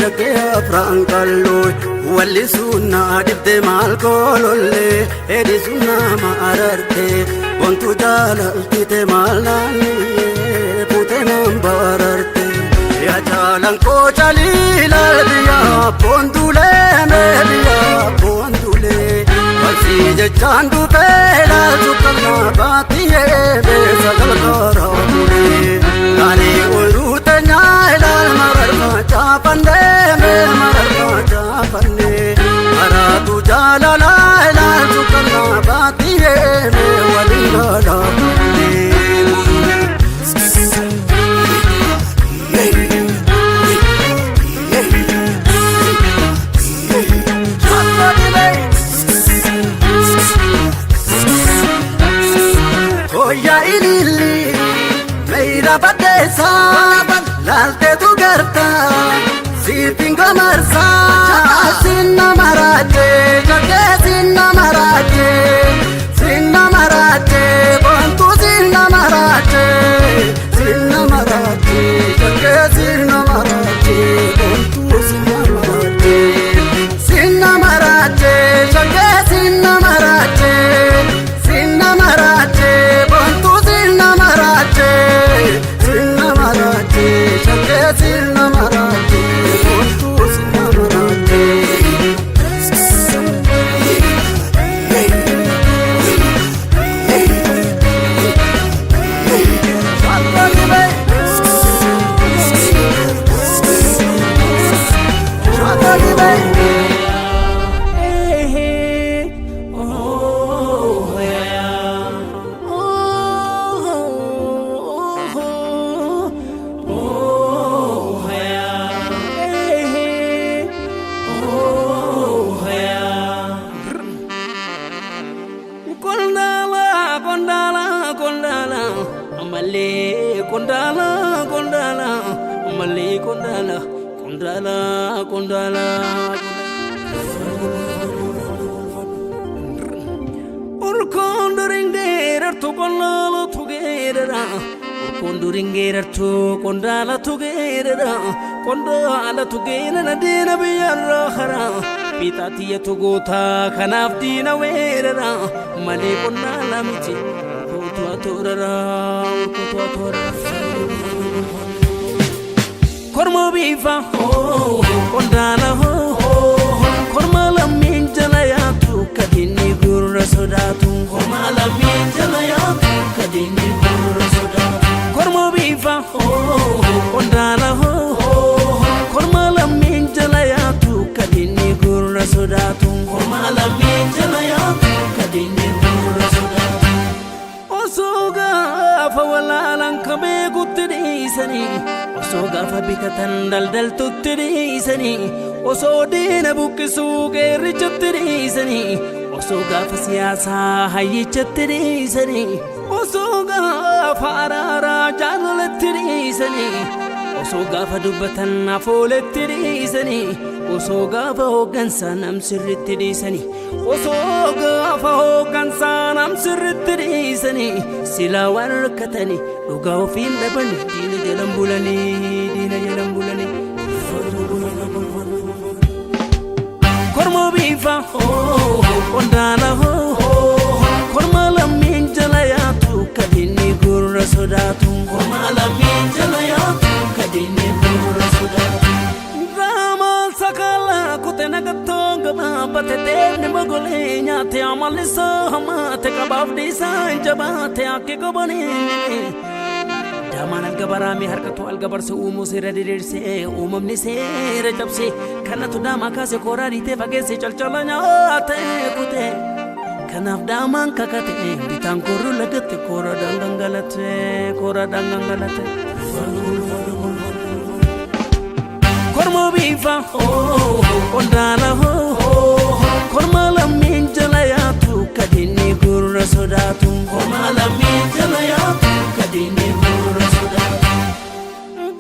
shake frankallo walli sunna dibde mal gololle edi sunna mararte bontu jalalti te malani pute nambararte ya jalan ko chalila biya bondule me biya bondule Sije chandu pela sukarna batiye be sagal karamule kare urute nyala marar cha pande me marar cha pande ara tu jala la sukarna batiye me walingala pande Bade saban lalte tu garta si pingo marsa sinna marache jage sinna marache bontu sinna marache jage sinna marache bontu sinna marache jage sinna marache bontu sinna marache Male kondala kondala Male kondala kondala kondala Konduringerar to kondala together Konduringerar to kondala together Kondala together na dina biyarra hara Pitatiya to gota kanaf dina werara Male kondala miti Kotua torara Kotua torara Kormo bifa kondala Korma la minjala ya tu kadini gurra sodatu Korma la minjala ya tu kadini gurra sodatu Kormo bifa kondala Korma la minjala ya tu kadini gurra sodatu Korma la minjala ya tu kadini gurra sodatu Osoga fa wala lan kabe gutidisani Osoga fa bitatan dal tutidisani Oso dina bukisu geri chattirisani Oso gafa siyasa hayi chattirisani Oso gafa arara jaalattirisani Oso gafa dubbatan afoolettirisani Oso gafa hoggansa nam sirrittirisani Oso gafa hoggansa nam sirrittirisani Sila warrakkatani dhugaa ofiin dhabani diina jalan bulani Kormo bifa kondala Korma la minjala ya tu kadini gurra sodatu Korma la minjala ya tu kadini gurra sodatu Rama sakala kutena gatonga bapate tene magole nyate amalisa hamate kabavdi sanjabate ake kabani Daman al-gabarami harkatu al-gabarse umu sira dirirse umamni sira jabse kanatu dama kase korarite fagese chalchala nyaate kute kanaf daman kakate bitan koru lagate kora dangangalate Kormo bifa kondala korma la minjala ya tu kadini gurra sodatu Korma la minjala ya tu kadini gurra sodatu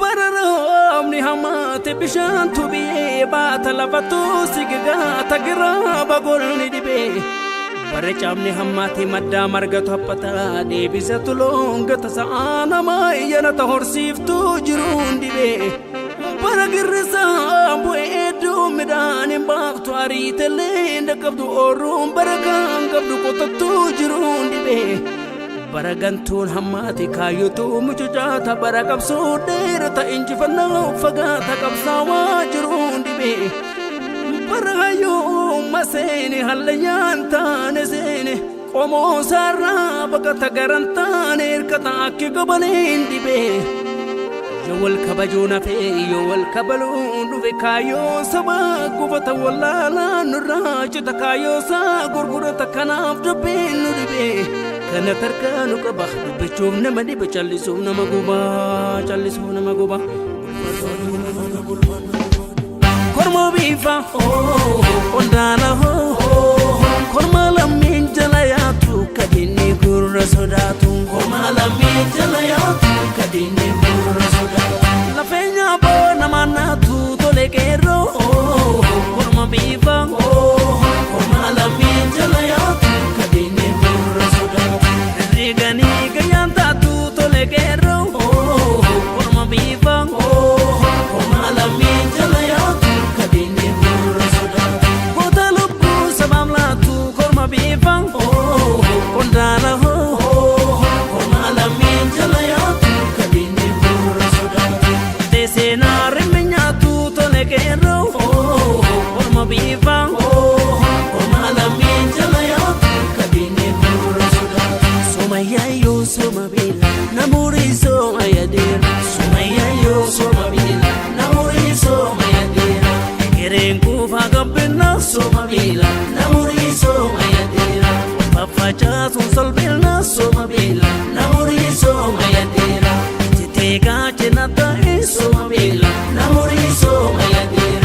Bararamni hamate bishan tu biye bata lavatu sigaga tagira bagolni dibe Barachamni hamate madda margatu happata debisa tulonga tasaana mayana tahorsiftu jirun dibe Baragirsa buedu medan imbaktu aritele ndakabdu orum baragang kabdu kotatu jirun dibe Baragantun hamati kayutu mucujata baragabsu derata injifana fagata kabsawa jirun dibe Baragayu masene halayanta nesene Komo sarra bakata garantane irkata akki gabanin dibe Yowal kabajuna fe yowal kabalun fe kayo saba gubata wallala nurajta kayo sa gurgurata kanaf dubin nuribe kana tarkanu kabah dubechum namadi bechallisum namaguba Kormo bifa kondala korma la minjala ya tu kadini gurra sodatu Korma la minjala ya tu kadini gurra sodatu La fenya bona manatu tole kero Korma bifa korma la minjala ya tu kadini gurra sodatu Rigani gayanta tu tole kero Korma bifa korma la minjala ya tu kadini gurra sodatu Kota lupu sabam la tu korma bifa kondala korma la minjala ya tu kadini gurra sodatu Desena rimenya tu tole kero korma bifa korma la minjala ya tu kadini gurra sodatu Somaya yo somabila namuri somayadir Somaya yo somabila namuri somayadir Kerenku fagabina somabila namuri somayadir Papacha solbilna somabila namuri somayadir Titega chenata somabila namuri somayadir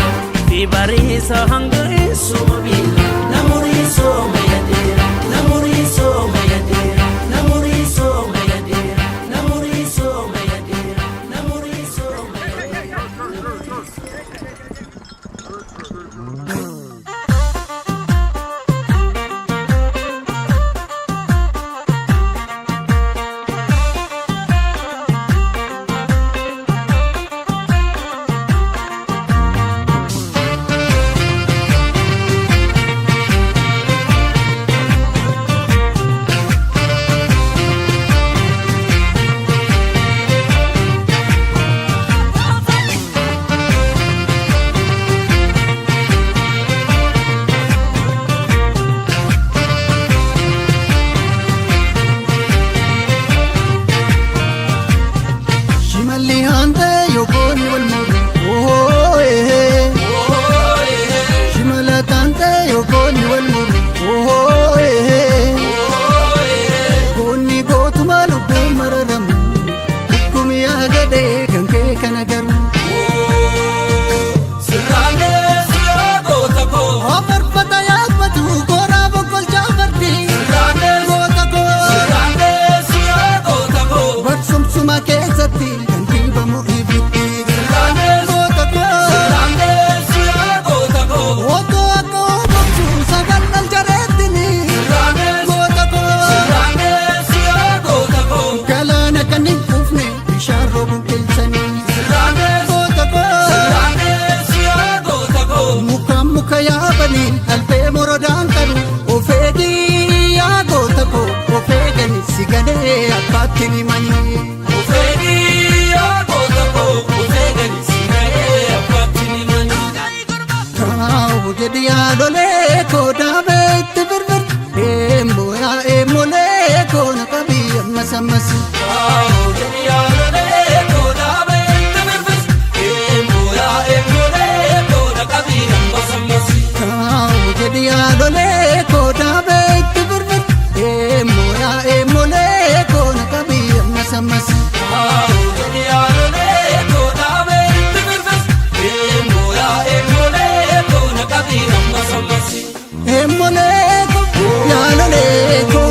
Vibari sahanga somabila namuri somayadir Namuri somayadir Namuri somayadir Namuri ante yokoni wal muru oh shimala tante yokoni wal muru oh konni gotuma lubbu mararam kumi agade kanke kanagaru sirrane siya gota ko amar pataya patu gora bokol jabardi sirrane gota ko batsum suma kesati kanti bamu ibiti sirrane gota ko oto ako baksu sagal nal jaretini gota ko kalana kanin kufne bisharo bukilsani gota ko muka ya bani alpe morodan karu ofedi ya gota ko ofedani sigane apatini mani ufedi ya gota ko ufedani sigane apatini mani Kau jadi adole ko dabe tibir emole ko nakabi masamas Kau jadi adole ko dabe tibir emole ko nakabi masamas emole ko yalole ko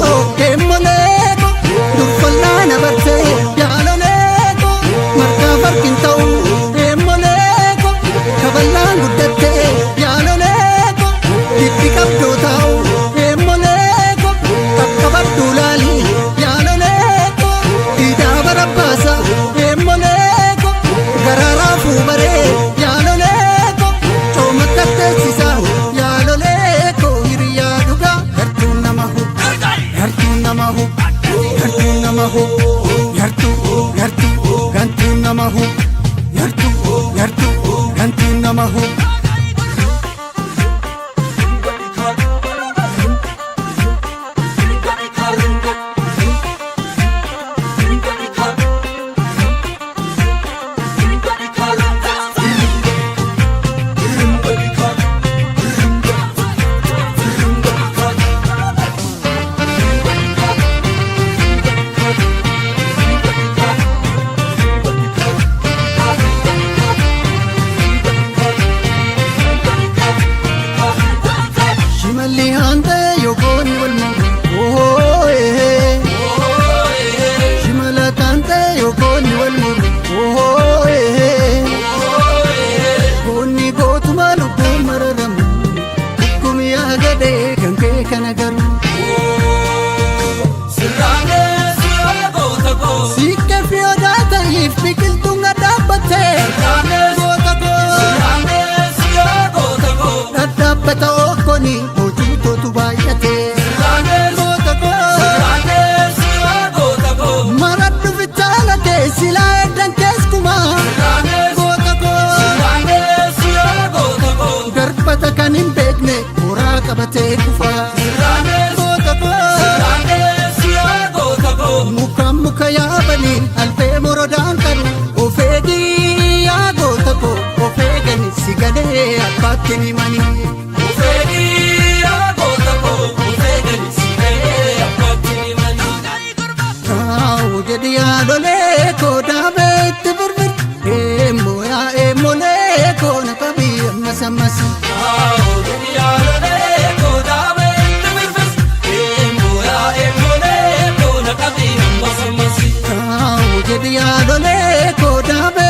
emole ko dufalla na barte yalole ko marka farkin tau emole ko kaballa gudatte yalole ko dikka do tau emole ko takabaddu lali yalole ko ida barabasa emole ko garara fu bare yalole ko chomakatte sisa yalole ko hiriya duga hartu namahu hartu namahu hartu namahu hartu hartu namahu hartu namahu shimalli ante yokoni wal muru oh shimala tante yokoni wal muru oh konni gotuma lubbu mararam kumi agade kanke kanagaru sikke fioda taif bikiltunga dabbate gota ko dabbata okoni hojuto tu bayate gota ko maraddu vitala te sila edan keskuma gota ko garbata kanin begne ora kabate kufa gota ko muka ya bani alpe morodan karu ofedi ya gota ko ofedani sigane apatini mani Kau jadi adole ko dabe tibir emole ko nakabi masamas Kau jadi adole ko dabe